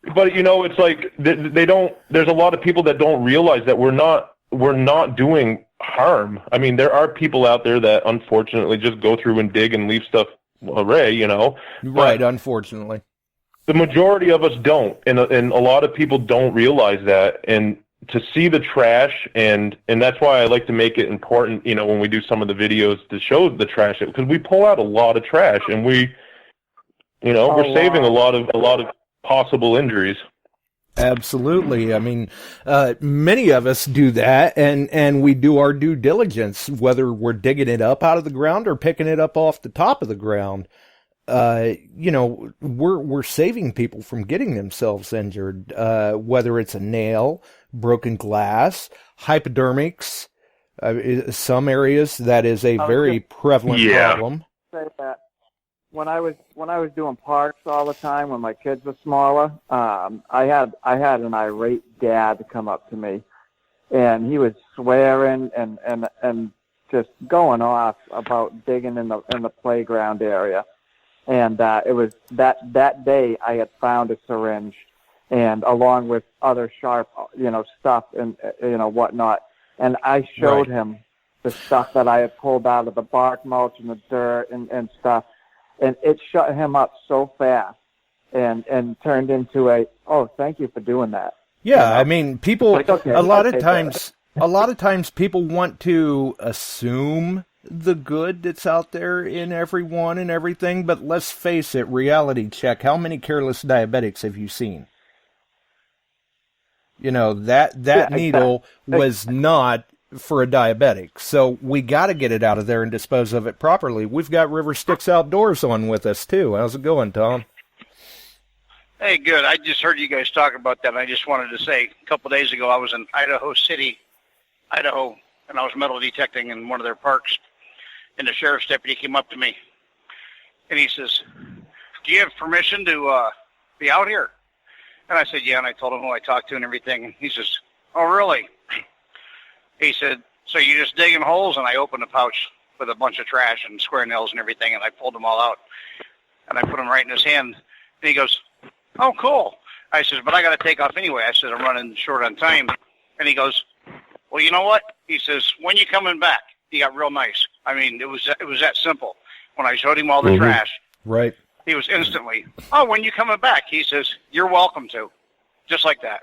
it's like there's a lot of people that don't realize that we're not doing harm. I mean, there are people out there that unfortunately just go through and dig and leave stuff array, Right, unfortunately. The majority of us don't, and a lot of people don't realize that, and to see the trash, and that's why I like to make it important, when we do some of the videos to show the trash, because we pull out a lot of trash, and we're saving a lot of possible injuries. Absolutely. I mean, many of us do that, and we do our due diligence, whether we're digging it up out of the ground or picking it up off the top of the ground. We're saving people from getting themselves injured, whether it's a nail, broken glass, hypodermics. Some areas that is a very prevalent problem. Say that. When I was doing parks all the time when my kids were smaller, I had an irate dad come up to me, and he was swearing and just going off about digging in the playground area. And it was that day I had found a syringe, and along with other sharp stuff and whatnot, and I showed him the stuff that I had pulled out of the bark mulch and the dirt and stuff. And it shut him up so fast and turned into thank you for doing that. Yeah, I mean, people, a lot of times people want to assume the good that's out there in everyone and everything, but let's face it, reality check. How many careless diabetics have you seen? That needle was not for a diabetic. So we got to get it out of there and dispose of it properly. We've got River Styx Outdoors on with us too. How's it going, Tom? Hey, good. I just heard you guys talk about that. And I just wanted to say a couple of days ago, I was in Idaho City, Idaho, and I was metal detecting in one of their parks. And the sheriff's deputy came up to me and he says, do you have permission to be out here? And I said, yeah. And I told him who I talked to and everything. And he says, oh, really? He said, so you just digging holes? And I opened a pouch with a bunch of trash and square nails and everything, and I pulled them all out. And I put them right in his hand. And he goes, oh, cool. I says, but I got to take off anyway. I said, I'm running short on time. And he goes, well, you know what? He says, when you coming back? He got real nice. I mean, it was that simple. When I showed him all the trash, right, he was instantly, oh, when you coming back? He says, you're welcome to. Just like that.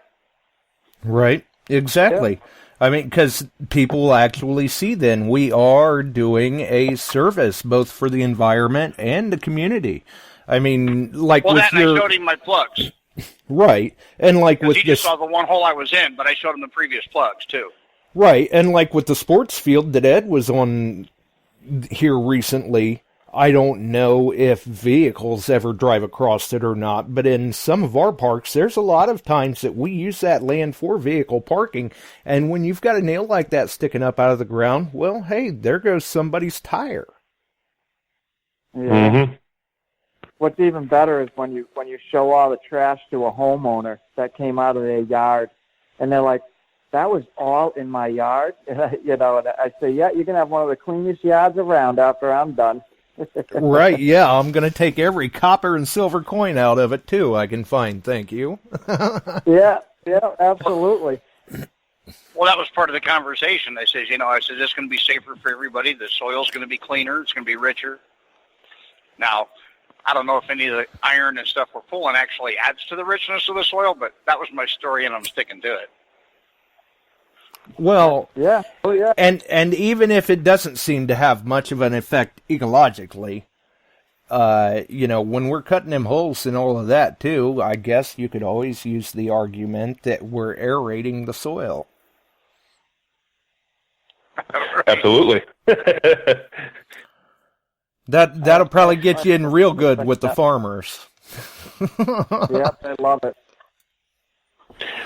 Right, exactly. Yeah. I mean, because people actually see then we are doing a service both for the environment and the community. I mean, like with I showed him my plugs. Right, and like with he just saw the one hole I was in, but I showed him the previous plugs too. Right, and like with the sports field that Ed was on here recently, I don't know if vehicles ever drive across it or not, but in some of our parks, there's a lot of times that we use that land for vehicle parking, and when you've got a nail like that sticking up out of the ground, well, hey, there goes somebody's tire. Yeah. Mm-hmm. What's even better is when you show all the trash to a homeowner that came out of their yard, and they're like, that was all in my yard? And I say, yeah, you can have one of the cleanest yards around after I'm done. Right, yeah, I'm going to take every copper and silver coin out of it, too, I can find, thank you. Yeah, absolutely. Well, that was part of the conversation. I said, it's going to be safer for everybody. The soil's going to be cleaner. It's going to be richer. Now, I don't know if any of the iron and stuff we're pulling actually adds to the richness of the soil, but that was my story, and I'm sticking to it. Well, Yeah. Oh, yeah. and even if it doesn't seem to have much of an effect ecologically, when we're cutting them holes and all of that too, I guess you could always use the argument that we're aerating the soil. Absolutely. That'll probably get you in real good with the farmers. Yep, I love it.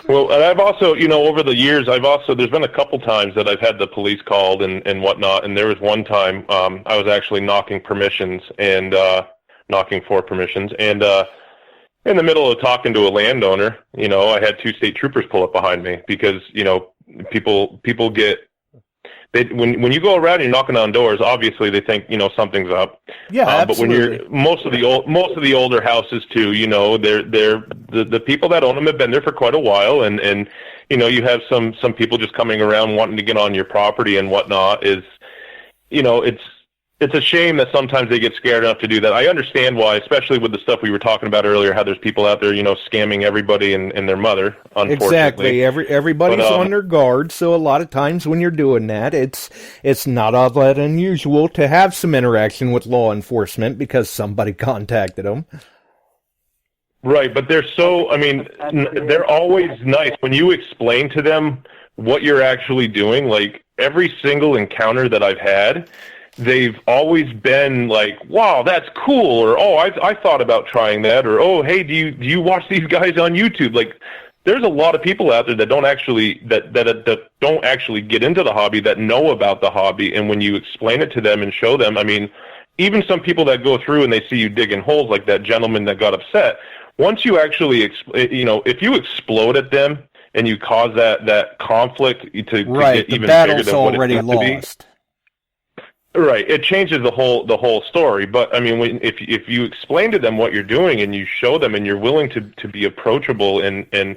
Well, and I've also, over the years, there's been a couple times that I've had the police called and whatnot, and there was one time I was actually knocking for permissions, and in the middle of talking to a landowner, I had 2 state troopers pull up behind me because, people get, when you go around and you're knocking on doors, obviously they think something's up. Yeah, absolutely. But when you're most of the older houses too, they're the people that own them have been there for quite a while, and you have some people just coming around wanting to get on your property and whatnot. It's a shame that sometimes they get scared enough to do that. I understand why, especially with the stuff we were talking about earlier, how there's people out there, scamming everybody and their mother, unfortunately. Exactly. Everybody's on their guard, so a lot of times when you're doing that, it's not all that unusual to have some interaction with law enforcement because somebody contacted them. Right, but they're they're always nice. When you explain to them what you're actually doing, like every single encounter that I've had, they've always been like, wow, that's cool, or, oh, I thought about trying that, or, oh, hey, do you watch these guys on YouTube? Like, there's a lot of people out there that don't actually that don't actually get into the hobby, that know about the hobby, and when you explain it to them and show them, even some people that go through and they see you digging holes, like that gentleman that got upset, once you actually, if you explode at them and you cause that conflict to get even bigger than what it's meant to be. Right, it changes the whole story. But if you explain to them what you're doing and you show them and you're willing to be approachable and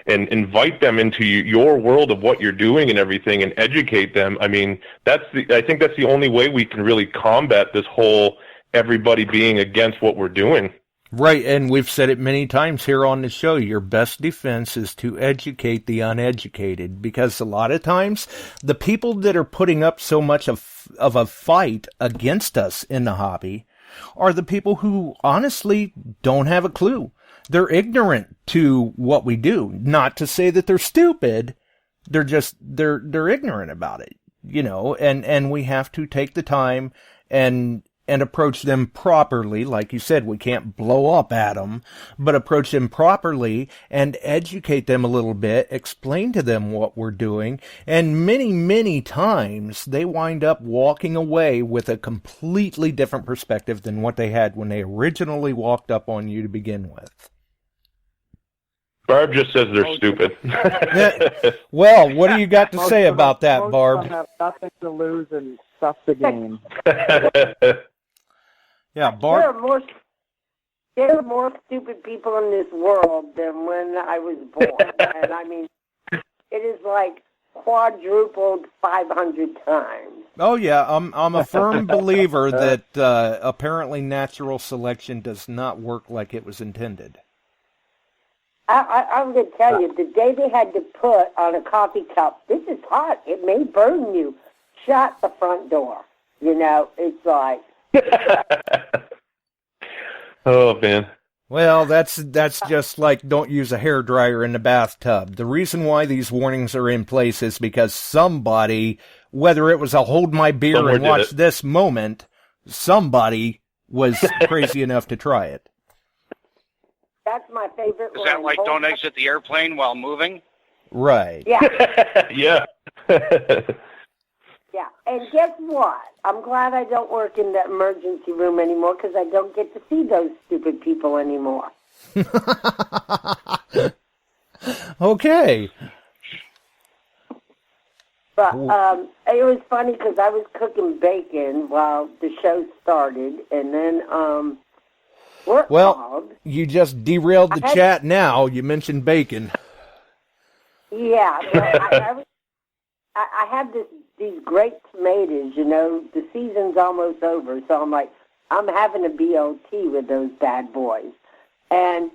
invite them into your world of what you're doing and everything and educate them, I think that's the only way we can really combat this whole everybody being against what we're doing. Right, and we've said it many times here on the show, your best defense is to educate the uneducated, because a lot of times the people that are putting up so much of a fight against us in the hobby are the people who honestly don't have a clue. They're ignorant to what we do. Not to say that they're stupid, they're ignorant about it, and we have to take the time and approach them properly. Like you said, we can't blow up at them, but approach them properly and educate them a little bit, explain to them what we're doing, and many, many times they wind up walking away with a completely different perspective than what they had when they originally walked up on you to begin with. Barb just says they're stupid. Well, what do you got to say about that, Barb? Most of them have nothing to lose and stuff to gain. Yeah, Barb. There are more stupid people in this world than when I was born. And it is like quadrupled 500 times. Oh yeah, I'm a firm believer that apparently natural selection does not work like it was intended. I'm going to tell you, the day they had to put on a coffee cup, this is hot, it may burn you, shut the front door. It's like... Oh, man. Well, that's just like don't use a hairdryer in the bathtub. The reason why these warnings are in place is because somebody, whether it was a hold my beer Somewhere and watch this moment, somebody was crazy enough to try it. That's my favorite Is that like don't exit the airplane while moving? Right. Yeah. Yeah. Yeah, and guess what? I'm glad I don't work in the emergency room anymore because I don't get to see those stupid people anymore. Okay. But it was funny because I was cooking bacon while the show started, and then work called. You just derailed the chat now. You mentioned bacon. Yeah, but I had these great tomatoes, the season's almost over, so I'm like, I'm having a BLT with those bad boys. And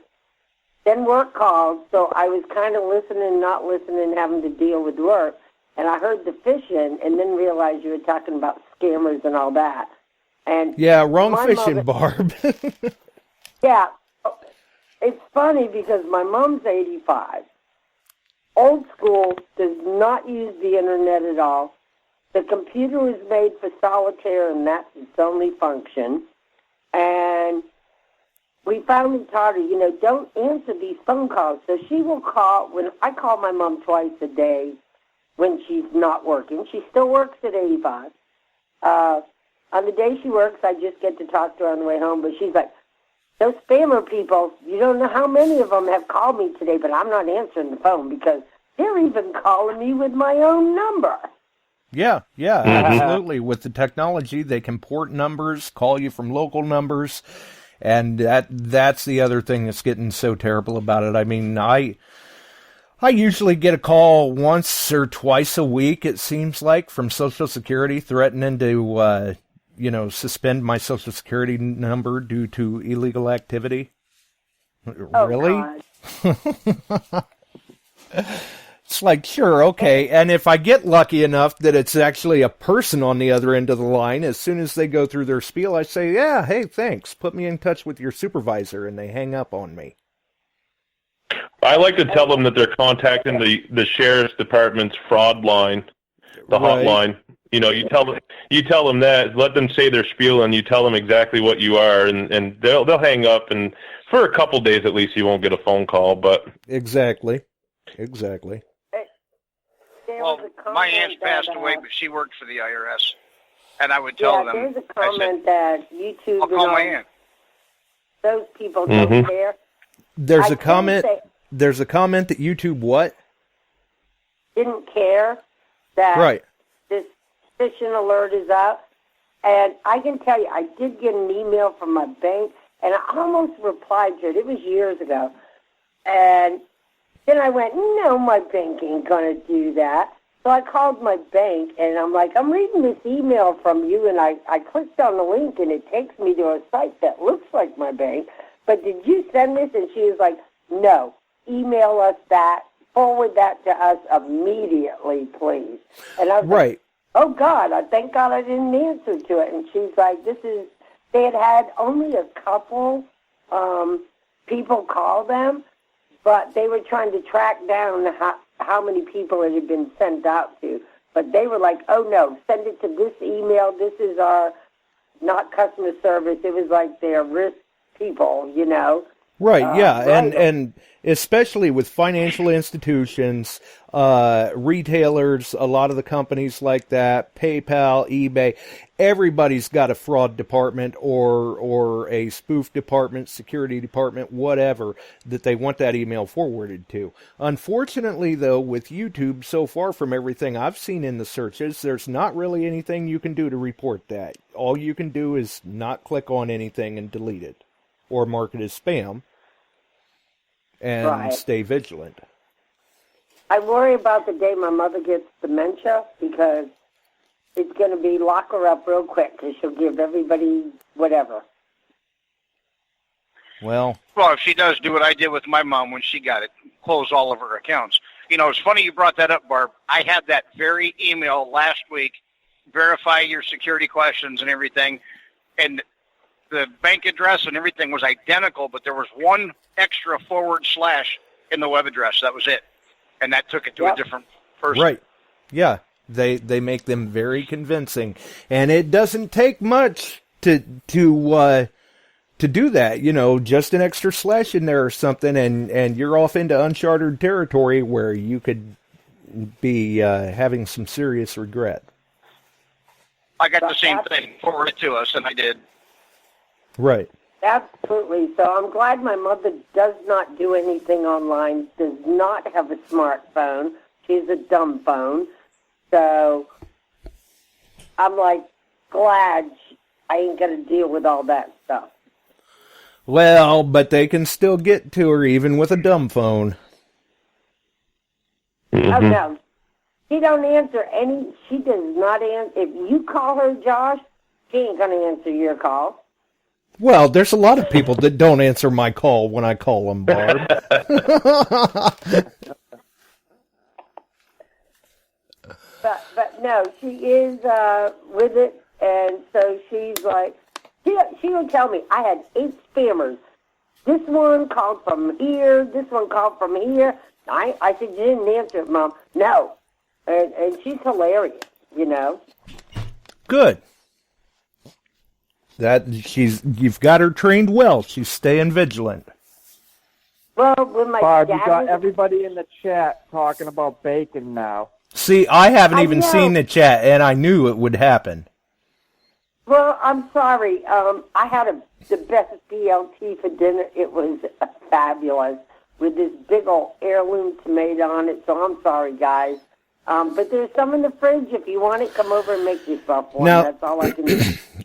then work called, so I was kind of listening, not listening, having to deal with work. and I heard the phishing, and then realized you were talking about scammers and all that. And yeah, wrong fishing, Barb. yeah, it's funny because my mom's 85. Old school, does not use the internet at all. The computer was made for solitaire, and that's its only function. And we finally taught her, don't answer these phone calls. So she will call, when I call my mom twice a day when she's not working. She still works at 85. On the day she works, I just get to talk to her on the way home, but she's like, those spammer people, you don't know how many of them have called me today, but I'm not answering the phone because they're even calling me with my own number. Yeah, absolutely. With the technology, they can port numbers, call you from local numbers, and that's the other thing that's getting so terrible about it. I mean, I usually get a call once or twice a week, it seems like, from Social Security threatening to suspend my Social Security number due to illegal activity. Oh, really? It's like, sure, okay. And if I get lucky enough that it's actually a person on the other end of the line, as soon as they go through their spiel, I say, yeah, hey, thanks. Put me in touch with your supervisor, and they hang up on me. I like to tell them that they're contacting the sheriff's department's fraud line, the hotline. You tell them that, let them say their spiel, and you tell them exactly what you are, and they'll hang up, and for a couple days at least you won't get a phone call. But exactly. Well, my aunt's passed away, but she worked for the IRS, and I would tell them. There's a comment that YouTube. I'll call my aunt. Those people don't care. There's a comment that YouTube what? Didn't care that this phishing alert is up. And I can tell you, I did get an email from my bank, and I almost replied to it. It was years ago. And then I went, no, my bank ain't going to do that. So I called my bank, and I'm like, I'm reading this email from you, and I clicked on the link, and it takes me to a site that looks like my bank. But did you send this? And she was like, no, email us that, forward that to us immediately, please. And I was like, oh, God, thank God I didn't answer to it. And she's like, they had only a couple people call them, but they were trying to track down how many people it had been sent out to. But they were like, oh, no, send it to this email. This is our, not customer service. It was like their risk people, Right, and especially with financial institutions, retailers, a lot of the companies like that, PayPal, eBay, everybody's got a fraud department or a spoof department, security department, whatever, that they want that email forwarded to. Unfortunately, though, with YouTube, so far from everything I've seen in the searches, there's not really anything you can do to report that. All you can do is not click on anything and delete it, or mark it as spam. And stay vigilant. I worry about the day my mother gets dementia because it's going to be lock her up real quick because she'll give everybody whatever. Well, if she does do what I did with my mom when she got it, close all of her accounts. It's funny you brought that up, Barb. I had that very email last week, verify your security questions and everything, and the bank address and everything was identical, but there was one extra / in the web address. That was it. And that took it to a different person. Right. Yeah. They make them very convincing. And it doesn't take much to do that. Just an extra / in there or something, and you're off into uncharted territory where you could be having some serious regret. I got the same thing forwarded to us, and I did. Right. Absolutely. So I'm glad my mother does not do anything online, does not have a smartphone. She has a dumb phone. So I'm glad I ain't going to deal with all that stuff. Well, but they can still get to her even with a dumb phone. Oh, no. She don't answer she does not answer. If you call her, Josh, she ain't going to answer your call. Well, there's a lot of people that don't answer my call when I call them, Barb. No, she is with it, and so she's like, she will tell me, I had 8 spammers. This one called from here, this one called from here. I said, you didn't answer it, Mom. No. And she's hilarious, you know. Good. You've got her trained well. She's staying vigilant. Well, when my Barb, dad you got was- everybody in the chat talking about bacon now. See, I haven't I even know. seen the chat, and I knew it would happen. Well, I'm sorry. I had the best BLT for dinner. It was fabulous with this big old heirloom tomato on it. So I'm sorry, guys. But there's some in the fridge. If you want it, come over and make yourself one. Now- That's all I can do.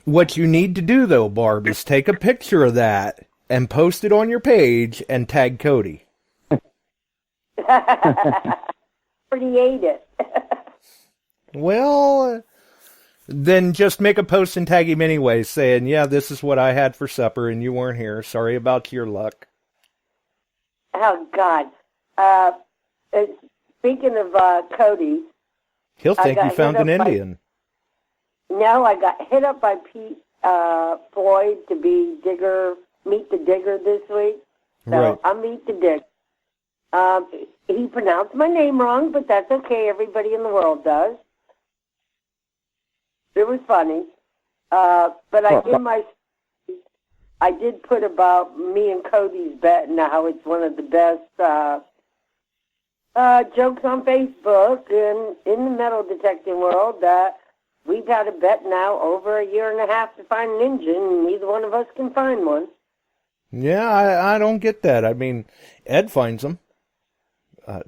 What you need to do, though, Barb, is take a picture of that and post it on your page and tag Cody. Already ate it. Well, then just make a post and tag him anyway, saying, yeah, this is what I had for supper and you weren't here. Sorry about your luck. Oh, God. Speaking of Cody. He'll think you found an hit up by- Indian. No, I got hit up by Pete Floyd to be meet the digger this week. So Right. I'll meet the digger. He pronounced my name wrong, but that's okay. Everybody in the world does. It was funny. But I did put about me and Cody's bet and how it's one of the best jokes on Facebook and in the metal detecting world that we've had a bet now over 1.5 years to find an engine, and neither one of us can find one. Yeah, I don't get that. I mean, Ed finds them.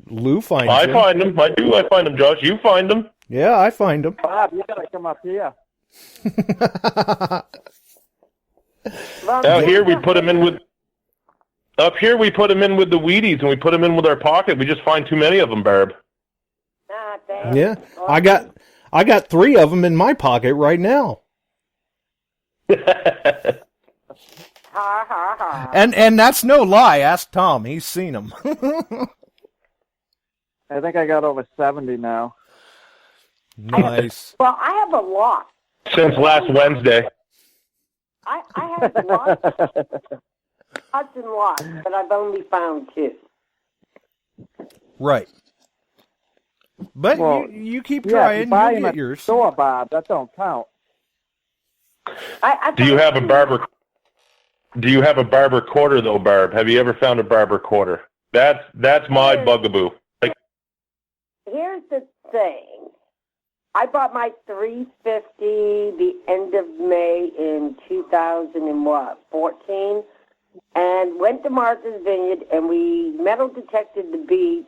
Lou finds them. I find them. I do. I find them, Josh. You find them. Yeah, I find them. Bob, you gotta come up here. Well, Out here, we put them in with. Up here, we put them in with the Wheaties, and we put them in with our pocket. We just find too many of them, Barb. Thanks. Yeah, I got 3 of them in my pocket right now. Ha, ha, ha. And that's no lie. Ask Tom. He's seen them. I think I got over 70 now. Nice. Well, I have a lot. Since last Wednesday. I have lots and lots, but I've only found 2. Right. But Well, you keep Yeah, trying. you buy You'll them get at the yours. store, Bob. That don't count. Do you have a barber? Do you have a barber quarter though, Barb? Have you ever found a barber quarter? That's my bugaboo. Like, Here's the thing. I bought my 350 the end of May in 2014, and went to Martha's Vineyard, and we metal detected the beach,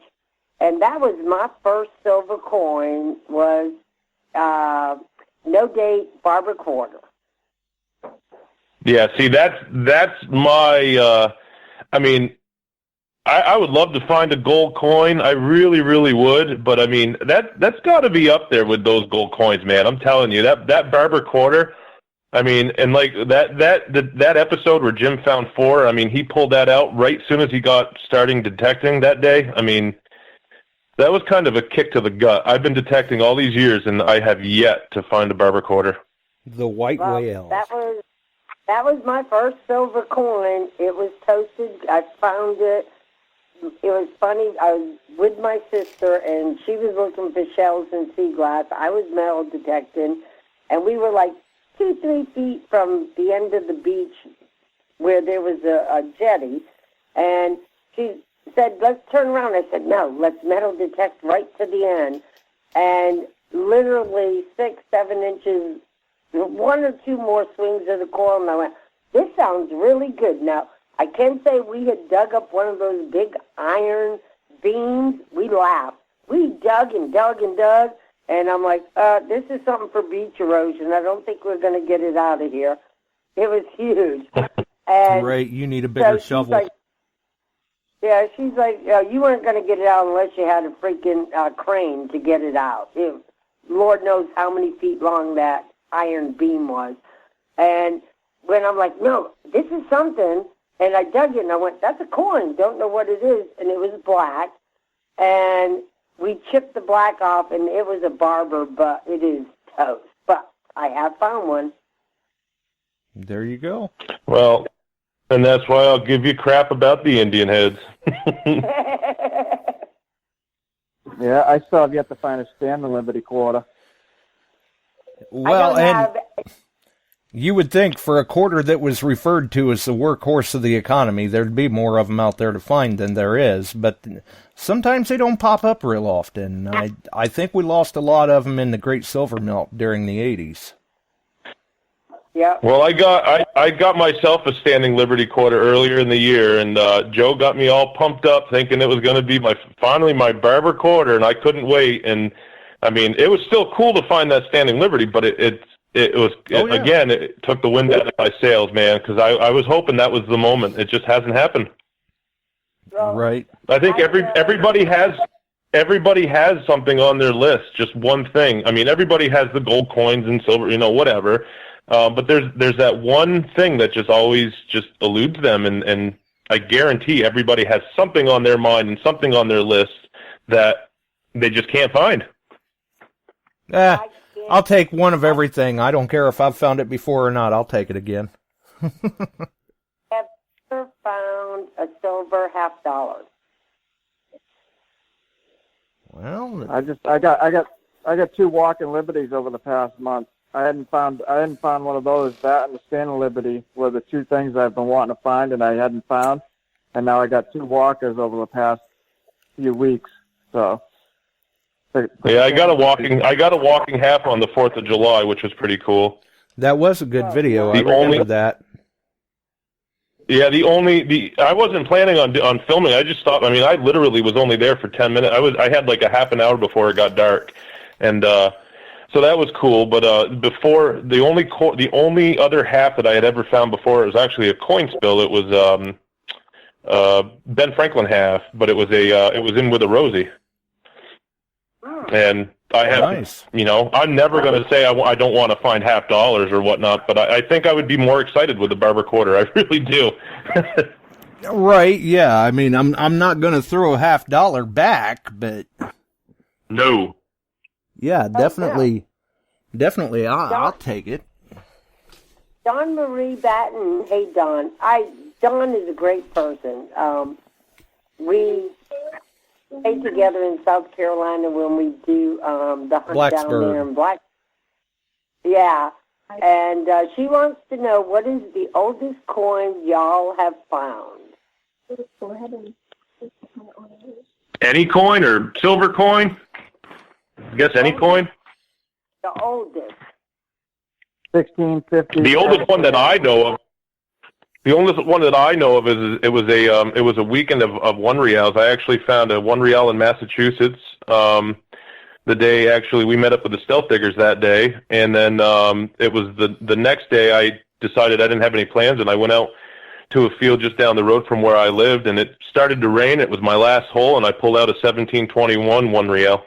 and that was my first silver coin. Was no date barber quarter. yeah, see, that's my. I mean, I would love to find a gold coin. I really, really would. But I mean, that's got to be up there with those gold coins, man. I'm telling you, that barber quarter. I mean, and like that episode where Jim found 4. I mean, he pulled that out right as soon as he got starting detecting that day. I mean, that was kind of a kick to the gut. I've been detecting all these years, and I have yet to find a barber quarter. The white whale. That was my first silver coin. It was toasted. I found it. It was funny. I was with my sister, and she was looking for shells and sea glass. I was metal detecting, and we were like 2-3 feet from the end of the beach where there was a jetty. And she said, "Let's turn around." I said, "No, let's metal detect right to the end." And literally 6-7 inches, 1 or 2 more swings of the coil, and I went, "This sounds really good." Now, I can say we had dug up one of those big iron beams. We laughed. We dug and dug and dug, and I'm like, this is something for beach erosion. I don't think we're going to get it out of here. It was huge. And Right, you need a bigger shovel. She's like, you weren't going to get it out unless you had a freaking crane to get it out. Lord knows how many feet long that iron beam was. And when I'm like, no, this is something. And I dug it, and I went, that's a coin. Don't know what it is. And it was black. And we chipped the black off, and it was a barber, but it is toast. But I have found one. There you go. Well, and that's why I'll give you crap about the Indian heads. Yeah, I still have yet to find a Stanley Liberty quarter. Well, and you would think for a quarter that was referred to as the workhorse of the economy, there'd be more of them out there to find than there is, but sometimes they don't pop up real often. I think we lost a lot of them in the Great Silver Melt during the 80s. Yeah. Well, I got myself a Standing Liberty quarter earlier in the year, and Joe got me all pumped up, thinking it was going to be finally my barber quarter, and I couldn't wait. And I mean, it was still cool to find that Standing Liberty, but it took the wind out of my sails, man, because I was hoping that was the moment. It just hasn't happened. Well, right. I think everybody has something on their list, just one thing. I mean, everybody has the gold coins and silver, whatever. But there's that one thing that just always just eludes them, and I guarantee everybody has something on their mind and something on their list that they just can't find. I'll take one of everything. I don't care if I've found it before or not. I'll take it again. Have you ever found a silver $50? Well, I got 2 walking liberties over the past month. I hadn't found one of those. That and the Standing Liberty were the 2 things I've been wanting to find and I hadn't found. And now I got 2 walkers over the past few weeks. So yeah, I got a walking half on the 4th of July, which was pretty cool. that was a good video. I remember that. Yeah, I wasn't planning on filming. I just thought. I mean, I literally was only there for 10 minutes. I had like a half an hour before it got dark, and so that was cool. But before, the only other half that I had ever found before, it was actually a coin spill. It was Ben Franklin half, but it was in with a Rosie. And I have, Nice. I'm never going to say I don't want to find $50 or whatnot, but I think I would be more excited with the barber quarter. I really do. Right, yeah. I mean, I'm not going to throw a $50 back, but No. yeah, definitely, I'll take it. Dawn Marie Batten. Hey, Dawn. Dawn is a great person. We stay together in South Carolina when we do the hunt down there in Black. Yeah, and she wants to know, what is the oldest coin y'all have found? Go ahead and Any coin or silver coin? I guess any coin. The oldest. 1650. The oldest one that I know of. The only one that I know of is it was a weekend of $1. I actually found a $1 in Massachusetts. The day actually we met up with the Stealth Diggers that day, and then it was the next day I decided I didn't have any plans, and I went out to a field just down the road from where I lived, and it started to rain. It was my last hole, and I pulled out a 1721 $1.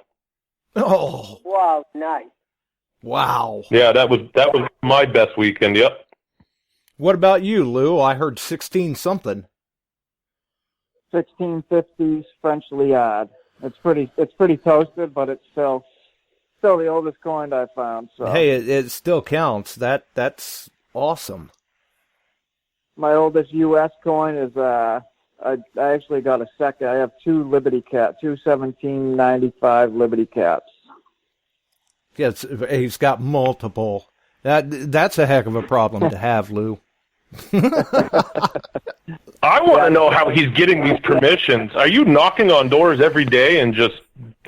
Oh, Wow, nice. wow. Yeah, that was my best weekend. Yep. What about you, Lou? I heard 16 something. 1650s French Liard. It's pretty toasted, but it's still the oldest coin I found. So Hey, it still counts. That's awesome. my oldest U.S. coin is I actually got a second. I have 2 Liberty Cap, 2 1795 Liberty Caps. Yes, he's got multiple. That's a heck of a problem to have, Lou. I want to know how he's getting these permissions. Are you knocking on doors every day and just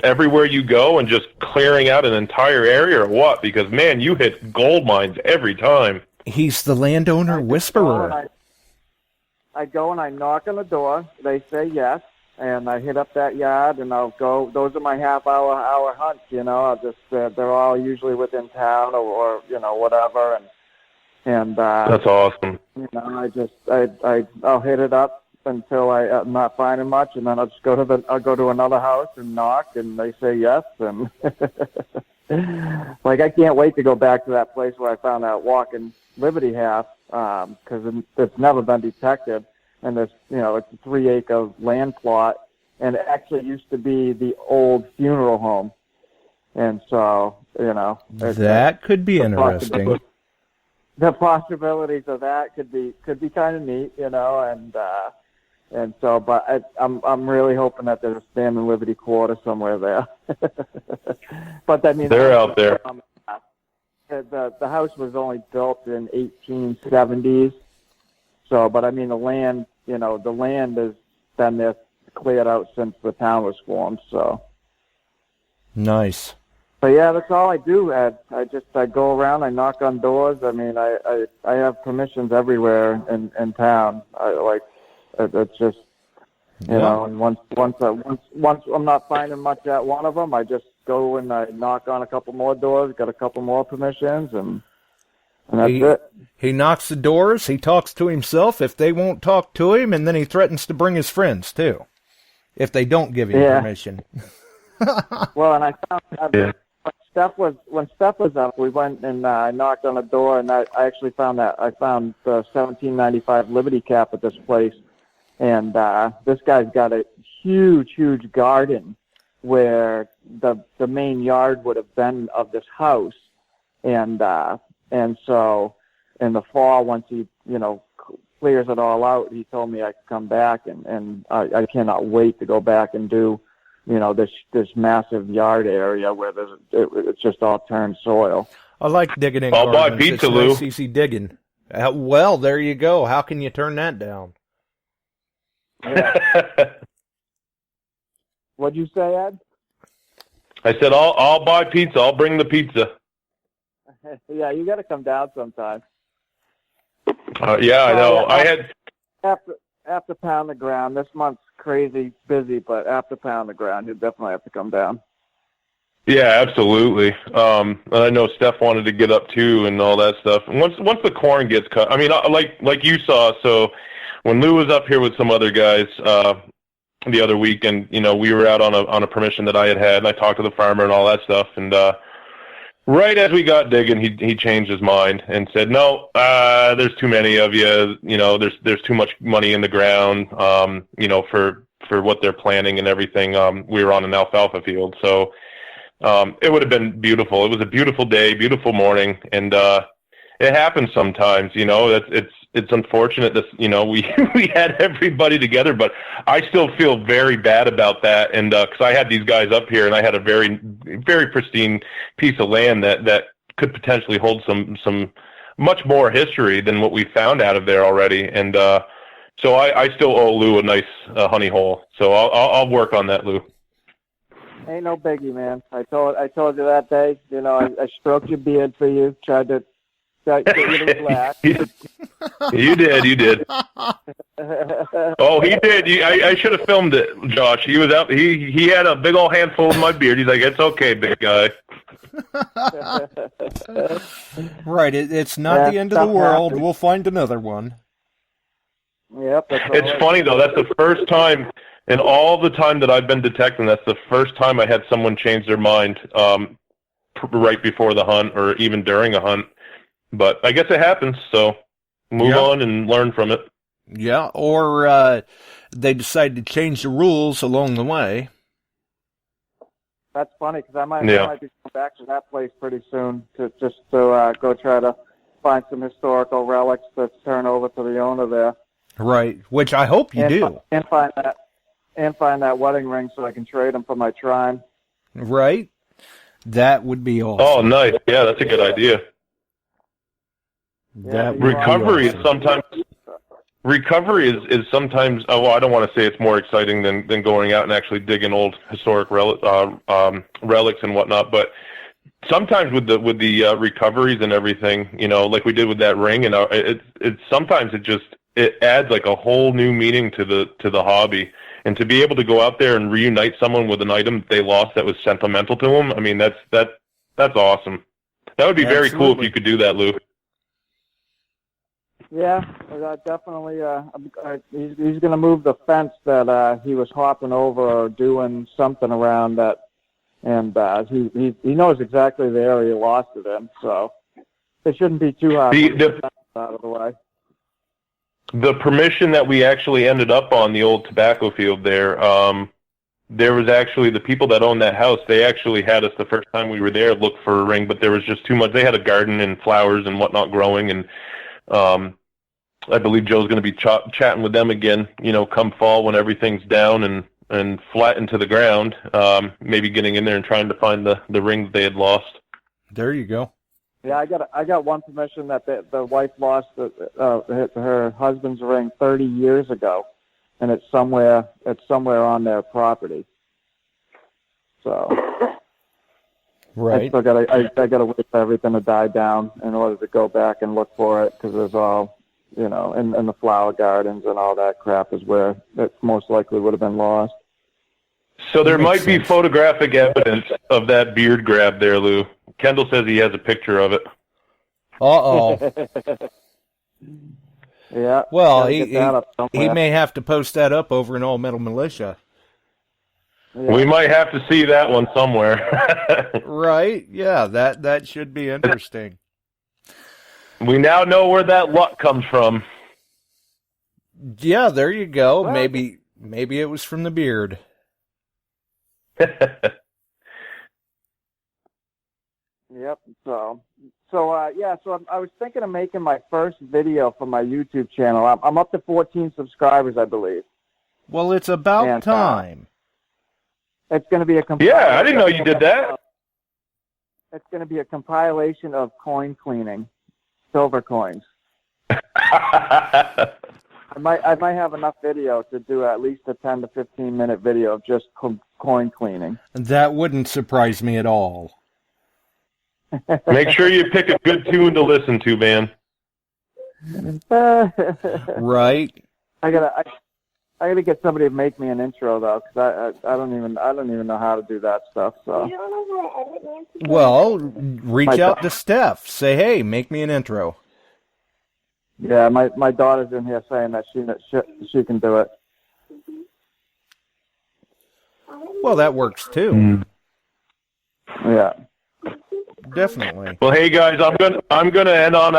everywhere you go and just clearing out an entire area or what? Because, man, you hit gold mines every time. He's the landowner whisperer. I go and I knock on the door. They say yes, and I hit up that yard, and I'll go. Those are my half-hour hunts, I'll just, they're all usually within town or whatever, and That's awesome. I'll hit it up until I'm not finding much, and then I'll just go to another house and knock, and they say yes, and like I can't wait to go back to that place where I found that walking Liberty half, because it's never been detected, and it's a 3-acre land plot, and it actually used to be the old funeral home. And so, that could be interesting. The possibilities of that could be kind of neat, and so, but I'm really hoping that there's a standing Liberty Quarter somewhere there. But I mean, they're out there. The house was only built in 1870s, so, but I mean, the land has been there cleared out since the town was formed. So nice. But yeah, that's all I do, Ed. I go around, I knock on doors. I mean, I have permissions everywhere in town. It's just, and once I'm not finding much at one of them, I just go and I knock on a couple more doors, got a couple more permissions, and that's it. He knocks the doors, he talks to himself if they won't talk to him, and then he threatens to bring his friends, too, if they don't give him permission. Well, and I found when Steph was up, we went and knocked on a door, and I actually found the 1795 Liberty Cap at this place, and this guy's got a huge garden where the main yard would have been of this house, and so in the fall, once he clears it all out, he told me I could come back, and I cannot wait to go back and do this massive yard area where it's just all turned soil. I like digging in I'll buy gardens. pizza, It's Lou. nice easy digging. Well, there you go. How can you turn that down? Yeah. What'd you say, Ed? I said, I'll buy pizza. I'll bring the pizza. Yeah, you got to come down sometime. Yeah, I know. I had after Pound the Ground. This month's crazy busy, but after Pound the Ground, you definitely have to come down. Yeah, absolutely. I know Steph wanted to get up too and all that stuff. And once the corn gets cut, I mean, like you saw. So when Lou was up here with some other guys the other week, and we were out on a permission that I had, and I talked to the farmer and all that stuff, and right as we got digging, he changed his mind and said, no, there's too many of you. There's too much money in the ground. For what they're planning and everything. We were on an alfalfa field, so it would have been beautiful. It was a beautiful day, beautiful morning, and it happens sometimes. It's unfortunate that we had everybody together, but I still feel very bad about that. And because I had these guys up here, and I had a very, very pristine piece of land that could potentially hold some much more history than what we found out of there already. And so I still owe Lou a nice honey hole. So I'll work on that, Lou. Ain't no biggie, man. I told you that day. I stroked your beard for you. Tried to get you to relax. You did. Oh, he did. I should have filmed it, Josh. He was out. He had a big old handful of my beard. He's like, "It's okay, big guy." Right. It's not the end of the world. We'll find another one. Yep. It's funny though. That's the first time in all the time that I've been detecting. That's the first time I had someone change their mind right before the hunt or even during a hunt. But I guess it happens. So move on and learn from it. Yeah, or they decide to change the rules along the way. That's funny because I might be coming back to that place pretty soon to go try to find some historical relics to turn over to the owner there. Right, which I hope you do. And find that wedding ring so I can trade them for my TREME. Right, that would be awesome. Oh, nice. Yeah, that's a good idea. Recovery is sometimes. Recovery is sometimes. Oh, well, I don't want to say it's more exciting than going out and actually digging old historic relics and whatnot. But sometimes with the recoveries and everything, like we did with that ring, sometimes it adds like a whole new meaning to the hobby. And to be able to go out there and reunite someone with an item they lost that was sentimental to them, I mean that's awesome. That would be very cool if you could do that, Lou. Yeah, definitely. He's going to move the fence that he was hopping over or doing something around that, and he knows exactly the area he lost it in, so it shouldn't be too hard to get the fence out of the way. The permission that we actually ended up on, the old tobacco field there, there was actually the people that owned that house. They actually had us the first time we were there look for a ring, but there was just too much. They had a garden and flowers and whatnot growing, and I believe Joe's going to be chatting with them again. Come fall when everything's down and flat into the ground. Maybe getting in there and trying to find the ring that they had lost. There you go. Yeah, I got one permission that the wife lost her husband's ring 30 years ago, and it's somewhere on their property. So, right. I still gotta wait for everything to die down in order to go back and look for it, because there's all, in the flower gardens and all that crap is where it most likely would have been lost. So there might be photographic evidence of that beard grab there, Lou. Kendall says he has a picture of it. Uh-oh. Yeah. Well, he may have to post that up over in All Metal Militia. Yeah. We might have to see that one somewhere. Right? Yeah, that should be interesting. We now know where that luck comes from. Yeah, there you go. Well, maybe it was from the beard. Yep. So I was thinking of making my first video for my YouTube channel. I'm up to 14 subscribers, I believe. Well, it's about time. It's going to be a Yeah, I didn't know you did that. It's going to be a compilation of coin cleaning, silver coins. I might have enough video to do at least a 10 to 15 minute video of just coin cleaning. That wouldn't surprise me at all. Make sure you pick a good tune to listen to, man. Right. I gotta get somebody to make me an intro though, because I don't even know how to do that stuff. So. Well, reach out to Steph. Say, hey, make me an intro. Yeah, my daughter's in here saying that she can do it. Well, that works too. Yeah. Definitely. Well, hey guys, I'm gonna head on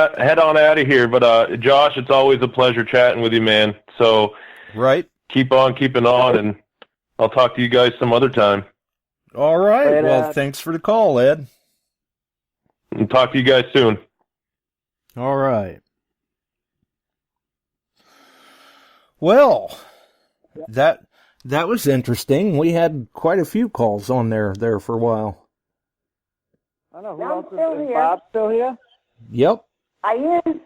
out of here. But Josh, it's always a pleasure chatting with you, man. So right, keep on keeping on, and I'll talk to you guys some other time. All right. Later. Well, thanks for the call, Ed. And talk to you guys soon. All right. Well, that was interesting. We had quite a few calls on there for a while. I don't know, who else is Bob still here? Yep. I am.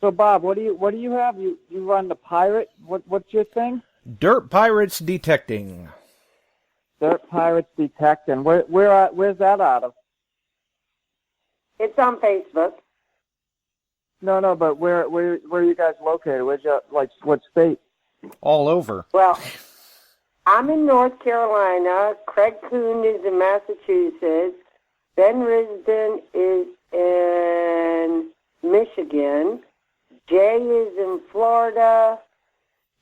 So Bob, what do you have? You run the pirate? What's your thing? Dirt Pirates Detecting. Dirt Pirates Detecting. Where's that out of? It's on Facebook. No, but where are you guys located? Where's you, what state? All over. Well, I'm in North Carolina. Craig Kuhn is in Massachusetts. Ben Risden is in Michigan. Jay is in Florida.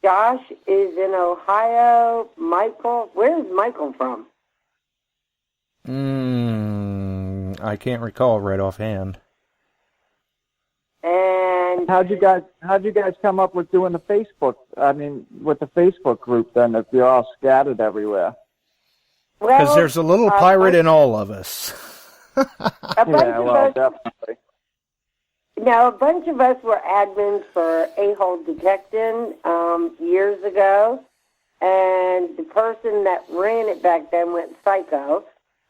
Josh is in Ohio. Michael, where's Michael from? Mm. I can't recall right offhand. And how'd you guys come up with doing the Facebook? I mean, with the Facebook group, then, if you're all scattered everywhere. Because there's a little pirate in all of us. A bunch of us were admins for A-Hole Detecting years ago, and the person that ran it back then went psycho.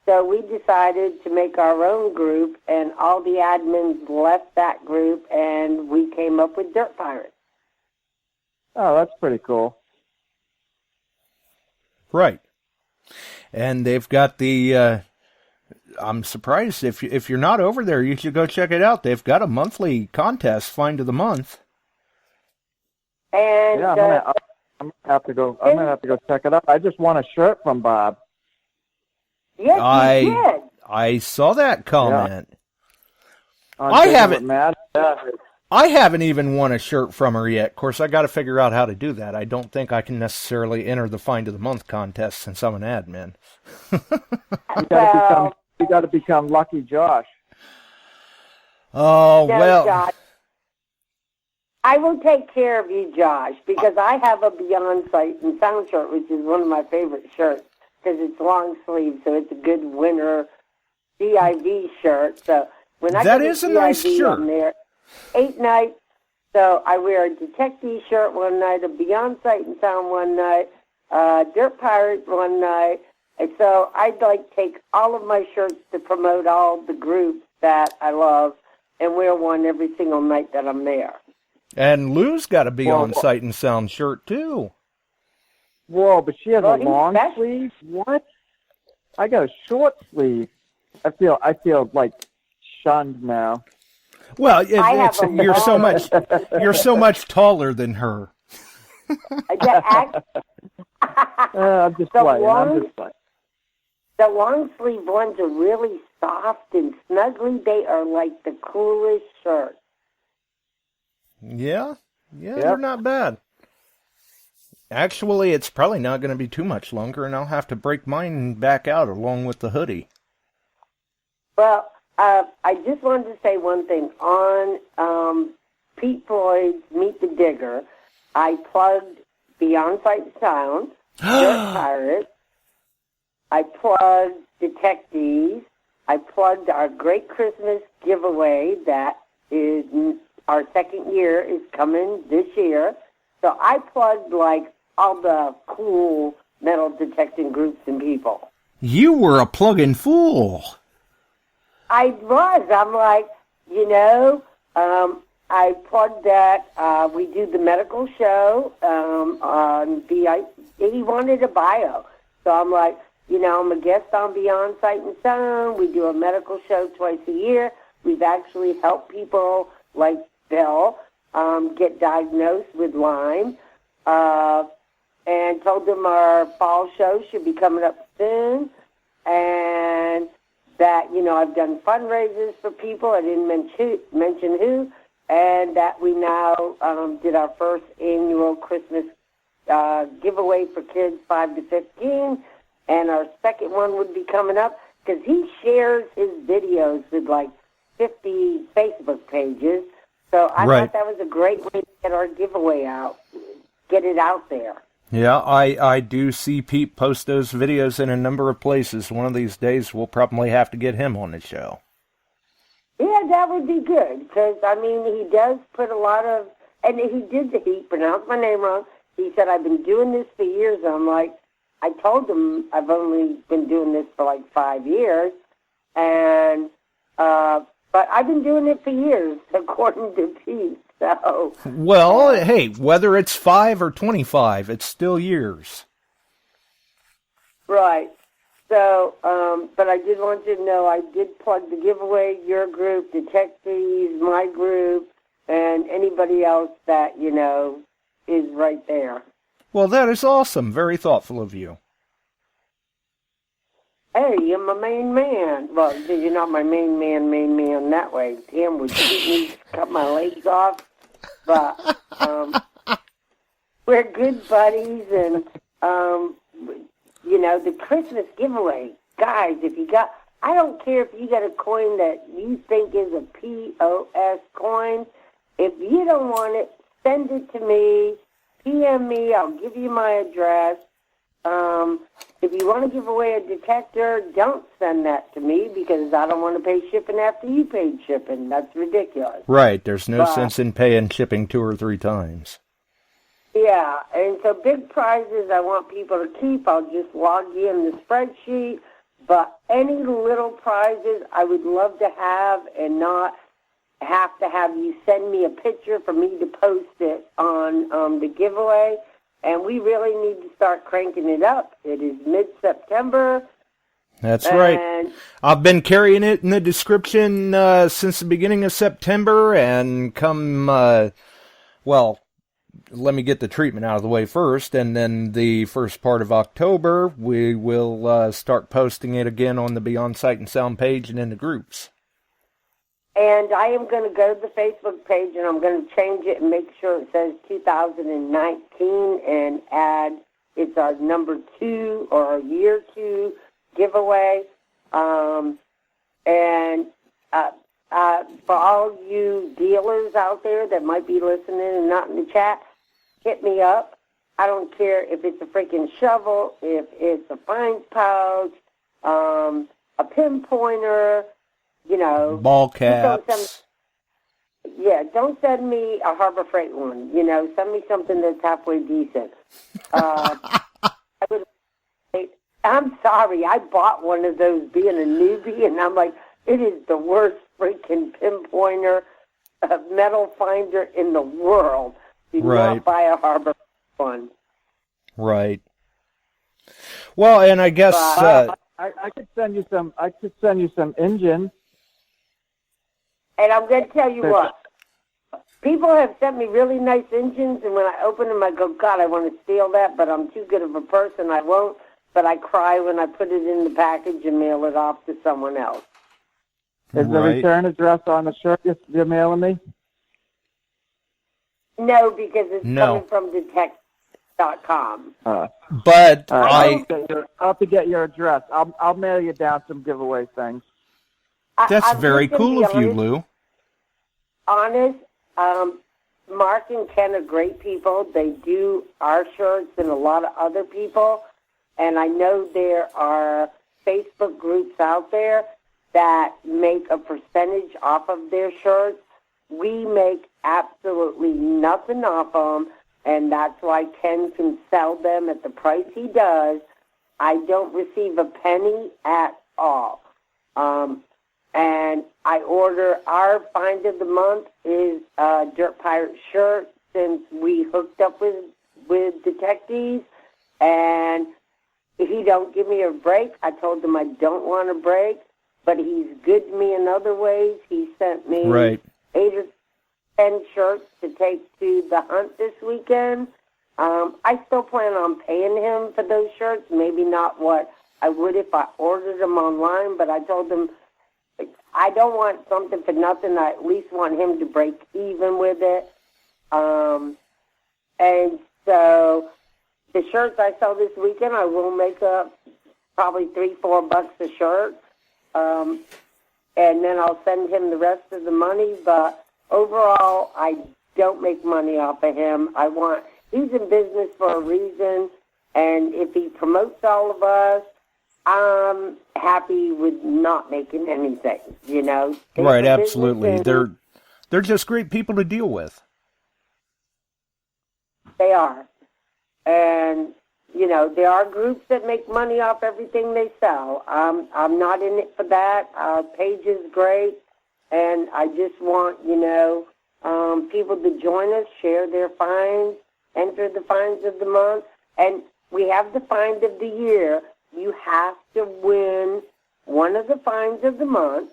So we decided to make our own group, and all the admins left that group, and we came up with Dirt Pirates. Oh, that's pretty cool. Right. And they've got the... I'm surprised if you're not over there, you should go check it out. They've got a monthly contest, Find of the Month. And yeah, I'm gonna have to go check it out. I just won a shirt from Bob. Yes, you did. I saw that comment. Yeah. I haven't even won a shirt from her yet. Of course, I got to figure out how to do that. I don't think I can necessarily enter the Find of the Month contest since I'm an admin. You got to become Lucky Josh. Oh, No, well. Josh. I will take care of you, Josh, because I have a Beyond Sight and Sound shirt, which is one of my favorite shirts, because it's long sleeve, so it's a good winter CIV shirt. So when I That get is a CIV, nice shirt. I'm there 8 nights. So I wear a Detectee shirt one night, a Beyond Sight and Sound one night, Dirt Pirate one night. And so I'd like take all of my shirts to promote all the groups that I love and wear one every single night that I'm there. And Lou's got a Beyond Sight and Sound shirt, too. Whoa, but she has Well, a he's long special. sleeve? What? I got a short sleeve. I feel like shunned now. Well, I have a you're so long- much taller than her. I'm just playing. The long sleeve ones are really soft and snuggly. They are like the coolest shirts. Yeah, they're not bad. Actually, it's probably not going to be too much longer, and I'll have to break mine back out along with the hoodie. Well, I just wanted to say one thing. On Pete Floyd's Meet the Digger, I plugged Beyond Sight and Sound, Dirt Pirates. I plugged Detectees. I plugged our Great Christmas giveaway that is our second year is coming this year. So I plugged like all the cool metal detecting groups and people. You were a plug-in fool. I was. I'm like, I plugged that. We do the medical show on he wanted a bio. So I'm like, I'm a guest on Beyond Sight and Sound. We do a medical show twice a year. We've actually helped people like Bill get diagnosed with Lyme and told them our fall show should be coming up soon. And that, I've done fundraisers for people. I didn't mention who. And that we now did our first annual Christmas giveaway for kids 5 to 15. And our second one would be coming up because he shares his videos with like 50 Facebook pages. So I thought that was a great way to get our giveaway out, get it out there. Yeah, I do see Pete post those videos in a number of places. One of these days we'll probably have to get him on the show. Yeah, that would be good because, he does put a lot of, and he pronounced my name wrong. He said, I've been doing this for years. And I'm like, I told him I've only been doing this for like 5 years, and but I've been doing it for years, according to Pete. So well, hey, whether it's 5 or 25, it's still years. Right. So, but I did want you to know I did plug the giveaway, your group, Detectors, my group, and anybody else that is right there. Well, that is awesome. Very thoughtful of you. Hey, you're my main man. Well, you're not my main man that way. Tim would shoot me, cut my legs off. But we're good buddies, and, the Christmas giveaway. Guys, I don't care if you got a coin that you think is a POS coin. If you don't want it, send it to me. PM me, I'll give you my address. If you want to give away a detector, don't send that to me because I don't want to pay shipping after you paid shipping. That's ridiculous. Right, there's no sense in paying shipping 2 or 3 times. Yeah, and so big prizes I want people to keep. I'll just log you in the spreadsheet. But any little prizes I would love to have and not have to have you send me a picture for me to post it on the giveaway. And we really need to start cranking it up. It is mid-September. That's right. I've been carrying it in the description since the beginning of September, and let me get the treatment out of the way first, and then the first part of October, we will start posting it again on the Beyond Sight and Sound page and in the groups. And I am going to go to the Facebook page, and I'm going to change it and make sure it says 2019 and add it's our number 2 or our year 2 giveaway. for all you dealers out there that might be listening and not in the chat, hit me up. I don't care if it's a freaking shovel, if it's a fine pouch, a pinpointer, Ball caps. Don't send me a Harbor Freight one. Send me something that's halfway decent. I'm sorry, I bought one of those being a newbie, and I'm like, it is the worst freaking pinpointer, metal finder in the world. Do not buy a Harbor one. Right. Well, and I guess I could send you some. I could send you some engines. And I'm going to tell you what. People have sent me really nice engines, and when I open them, I go, God, I want to steal that, but I'm too good of a person. I won't. But I cry when I put it in the package and mail it off to someone else. Is the return address on the shirt you're mailing me? No, because it's coming from Detectors.com. But I'll have to get your address. I'll mail you down some giveaway things. That's very cool of you, Lou. Honest, Mark and Ken are great people. They do our shirts and a lot of other people. And I know there are Facebook groups out there that make a percentage off of their shirts. We make absolutely nothing off them, and that's why Ken can sell them at the price he does. I don't receive a penny at all. And I order, our find of the month is a Dirt Pirate shirt since we hooked up with Detectors. And if he don't give me a break, I told him I don't want a break, but he's good to me in other ways. He sent me 8 or 10 shirts to take to the hunt this weekend. I still plan on paying him for those shirts, maybe not what I would if I ordered them online, but I told him I don't want something for nothing. I at least want him to break even with it. And so the shirts I sell this weekend, I will make up probably $3-4 a shirt. And then I'll send him the rest of the money. But overall, I don't make money off of him. He's in business for a reason. And if he promotes all of us, I'm happy with not making anything, Right, absolutely. They're just great people to deal with. They are. And, there are groups that make money off everything they sell. I'm not in it for that. Our page is great, and I just want, people to join us, share their finds, enter the finds of the month, and we have the find of the year. You have to win one of the finds of the month,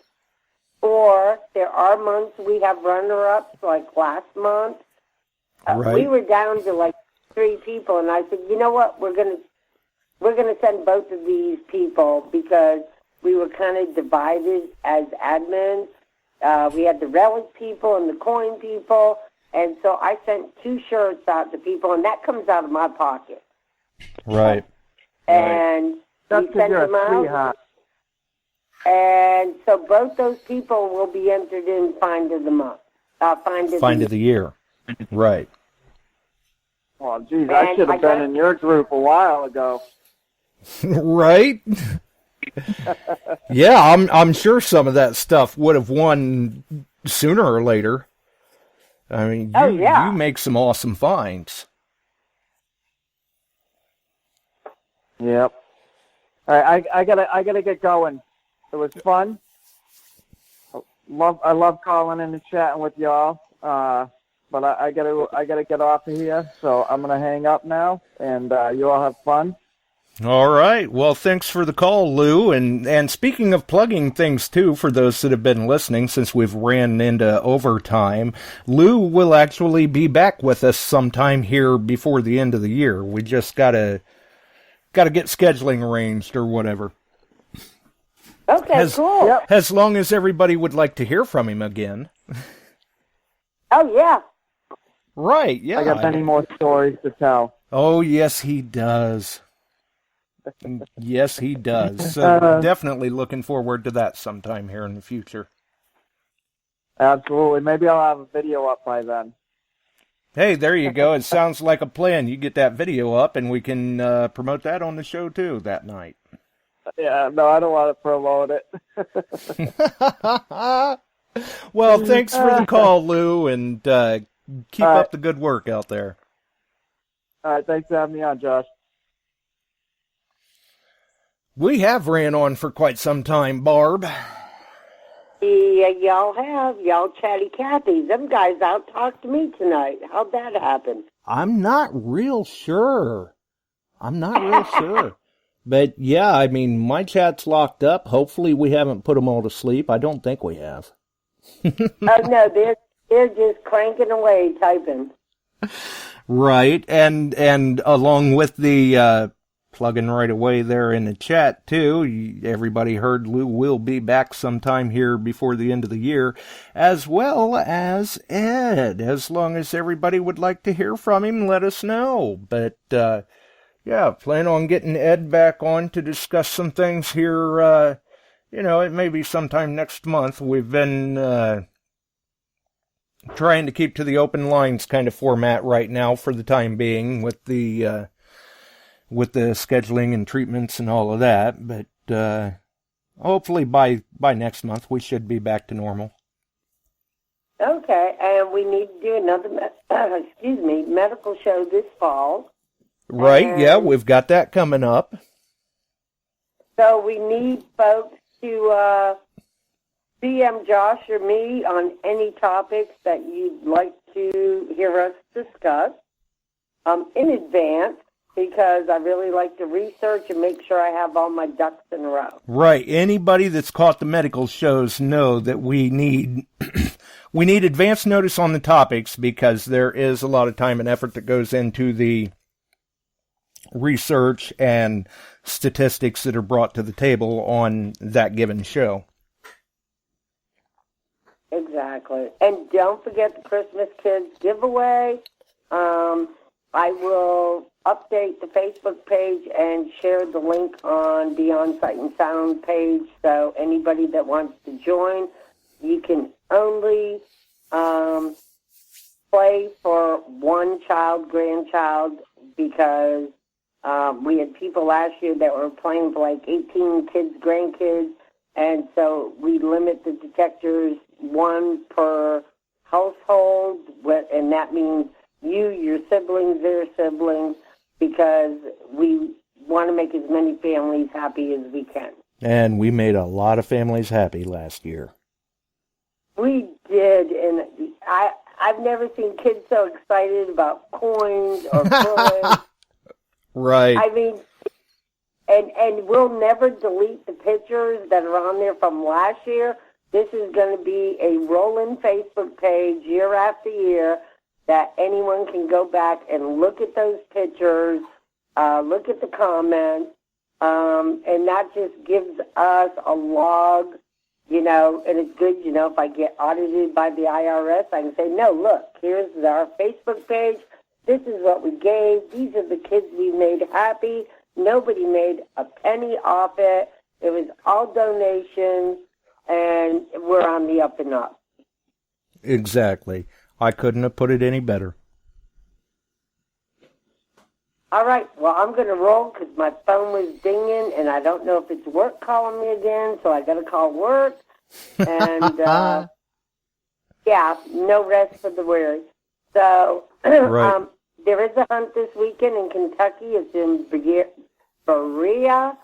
or there are months we have runner-ups, like last month. We were down to 3 people, and I said, you know what, we're gonna send both of these people because we were kind of divided as admins. We had the relic people and the coin people, and so I sent 2 shirts out to people, and that comes out of my pocket. Right. And we sent them out. And so both those people will be entered in Find of the Month. Find of the Year. Right. Oh, geez, I should have been in your group a while ago. Right? Yeah, I'm sure some of that stuff would have won sooner or later. I mean, you make some awesome finds. Yep. All right, I gotta get going. It was fun. I love calling in and chatting with y'all. But I gotta get off of here, so I'm gonna hang up now, and you all have fun. All right. Well, thanks for the call, Lou. And speaking of plugging things, too, for those that have been listening, since we've ran into overtime, Lou will actually be back with us sometime here before the end of the year. We just gotta get scheduling arranged or whatever. Okay, cool. Yep. As long as everybody would like to hear from him again. Oh, yeah. Right, yeah. I got many more stories to tell. Oh, yes, he does. Yes, he does. So definitely looking forward to that sometime here in the future. Absolutely. Maybe I'll have a video up by then. Hey, there you go. It sounds like a plan. You get that video up, and we can promote that on the show, too, that night. Yeah, no, I don't want to promote it. Well, thanks for the call, Lou, and keep up the good work out there. All right, thanks for having me on, Josh. We have ran on for quite some time, Barb. Yeah, y'all chatty Cathy's. Them guys out talked to me tonight. How'd that happen? I'm not real sure. But, yeah, I mean, my chat's locked up. Hopefully we haven't put them all to sleep. I don't think we have. Oh, no, they're just cranking away typing. Right, and along with the plugging right away there in the chat, too, everybody heard Lou will be back sometime here before the end of the year, as well as Ed. As long as everybody would like to hear from him, let us know. But, yeah, plan on getting Ed back on to discuss some things here, it may be sometime next month. We've been trying to keep to the open lines kind of format right now for the time being with the scheduling and treatments and all of that. But hopefully by next month we should be back to normal. Okay, and we need to do another medical show this fall. Right, and yeah, we've got that coming up. So we need folks to DM Josh or me on any topics that you'd like to hear us discuss in advance, because I really like to research and make sure I have all my ducks in a row. Right. Anybody that's caught the medical shows know that we need we need advance notice on the topics, because there is a lot of time and effort that goes into the research and statistics that are brought to the table on that given show. Exactly. And don't forget the Christmas Kids giveaway. I will update the Facebook page and share the link on the On Sight and Sound page, so anybody that wants to join, you can only play for one child, grandchild, because we had people last year that were playing for like 18 kids, grandkids, and so we limit the detectors one per household, and that means you, your siblings, their siblings, because we want to make as many families happy as we can. And we made a lot of families happy last year. We did, and I've never seen kids so excited about coins or bullets. Right. I mean, and we'll never delete the pictures that are on there from last year. This is going to be a rolling Facebook page year after year that anyone can go back and look at those pictures, look at the comments, and that just gives us a log, and it's good, if I get audited by the IRS, I can say, no, look, here's our Facebook page. This is what we gave. These are the kids we made happy. Nobody made a penny off it. It was all donations, and we're on the up and up. Exactly. I couldn't have put it any better. All right. Well, I'm going to roll because my phone was dinging, and I don't know if it's work calling me again, so I got to call work. And, yeah, no rest for the weary. So right. There is a hunt this weekend in Kentucky. It's in Berea,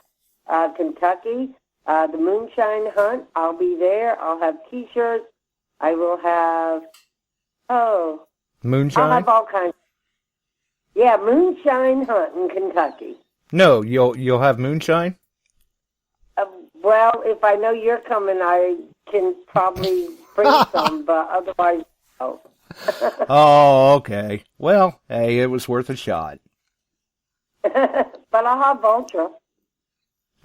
Kentucky. The Moonshine Hunt. I'll be there. I'll have T-shirts. I will have... Moonshine? I'll have all kinds. Yeah, Moonshine Hunt in Kentucky. No, you'll have moonshine? Well, if I know you're coming, I can probably bring some, but otherwise, no. Oh, okay. Well, hey, it was worth a shot. But I'll have Ultra.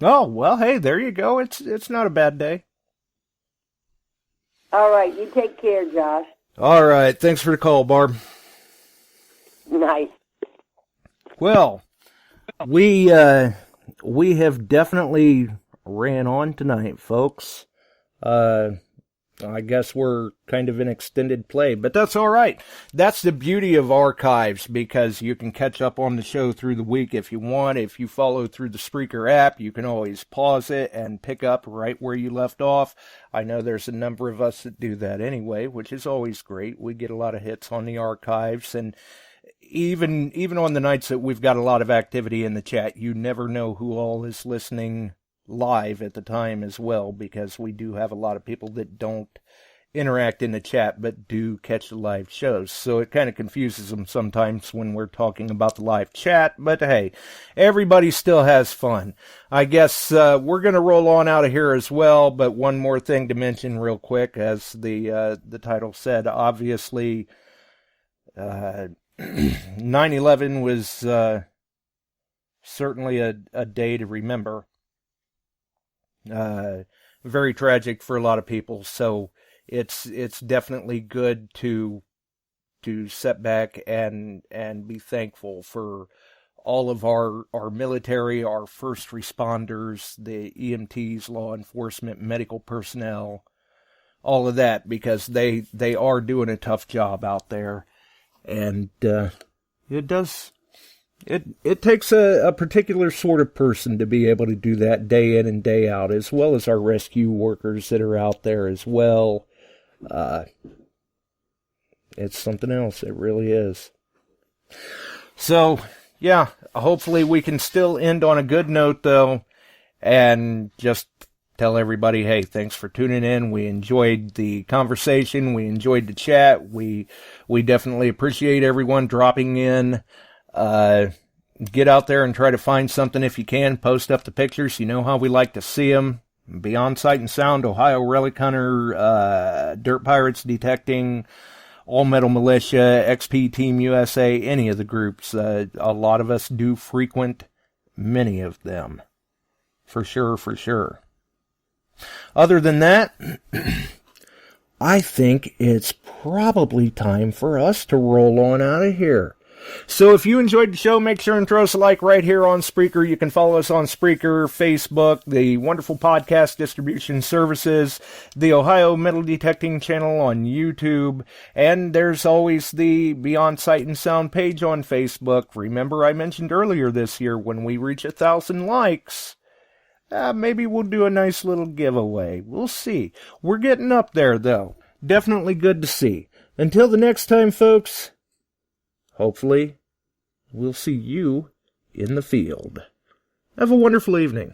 Oh, well, hey, there you go. It's not a bad day. All right, you take care, Josh. All right, thanks for the call, Barb. Nice. Well, we have definitely ran on tonight, folks. I guess we're kind of in extended play, but that's all right. That's the beauty of archives, because you can catch up on the show through the week if you want. If you follow through the Spreaker app, you can always pause it and pick up right where you left off. I know there's a number of us that do that anyway, which is always great. We get a lot of hits on the archives, and even on the nights that we've got a lot of activity in the chat, you never know who all is listening live at the time as well, because we do have a lot of people that don't interact in the chat but do catch the live shows, so it kind of confuses them sometimes when we're talking about the live chat. But hey, everybody still has fun. I guess we're going to roll on out of here as well, but one more thing to mention real quick, as the title said, obviously 9/11 was certainly a day to remember. Very tragic for a lot of people, so it's definitely good to sit back and be thankful for all of our military, our first responders, the EMTs, law enforcement, medical personnel, all of that, because they are doing a tough job out there, and It takes a particular sort of person to be able to do that day in and day out, as well as our rescue workers that are out there as well. It's something else. It really is. So, yeah, hopefully we can still end on a good note, though, and just tell everybody, hey, thanks for tuning in. We enjoyed the conversation. We enjoyed the chat. We definitely appreciate everyone dropping in. Get out there and try to find something if you can. Post up the pictures. You know how we like to see them. Beyond Sight and Sound, Ohio Relic Hunter, Dirt Pirates Detecting, All Metal Militia, XP Team USA, any of the groups. A lot of us do frequent many of them. For sure, for sure. Other than that, I think it's probably time for us to roll on out of here. So if you enjoyed the show, make sure and throw us a like right here on Spreaker. You can follow us on Spreaker, Facebook, the wonderful podcast distribution services, the Ohio Metal Detecting channel on YouTube, and there's always the Beyond Sight and Sound page on Facebook. Remember, I mentioned earlier this year, when we reach 1,000 likes, maybe we'll do a nice little giveaway. We'll see. We're getting up there, though. Definitely good to see. Until the next time, folks, hopefully, we'll see you in the field. Have a wonderful evening.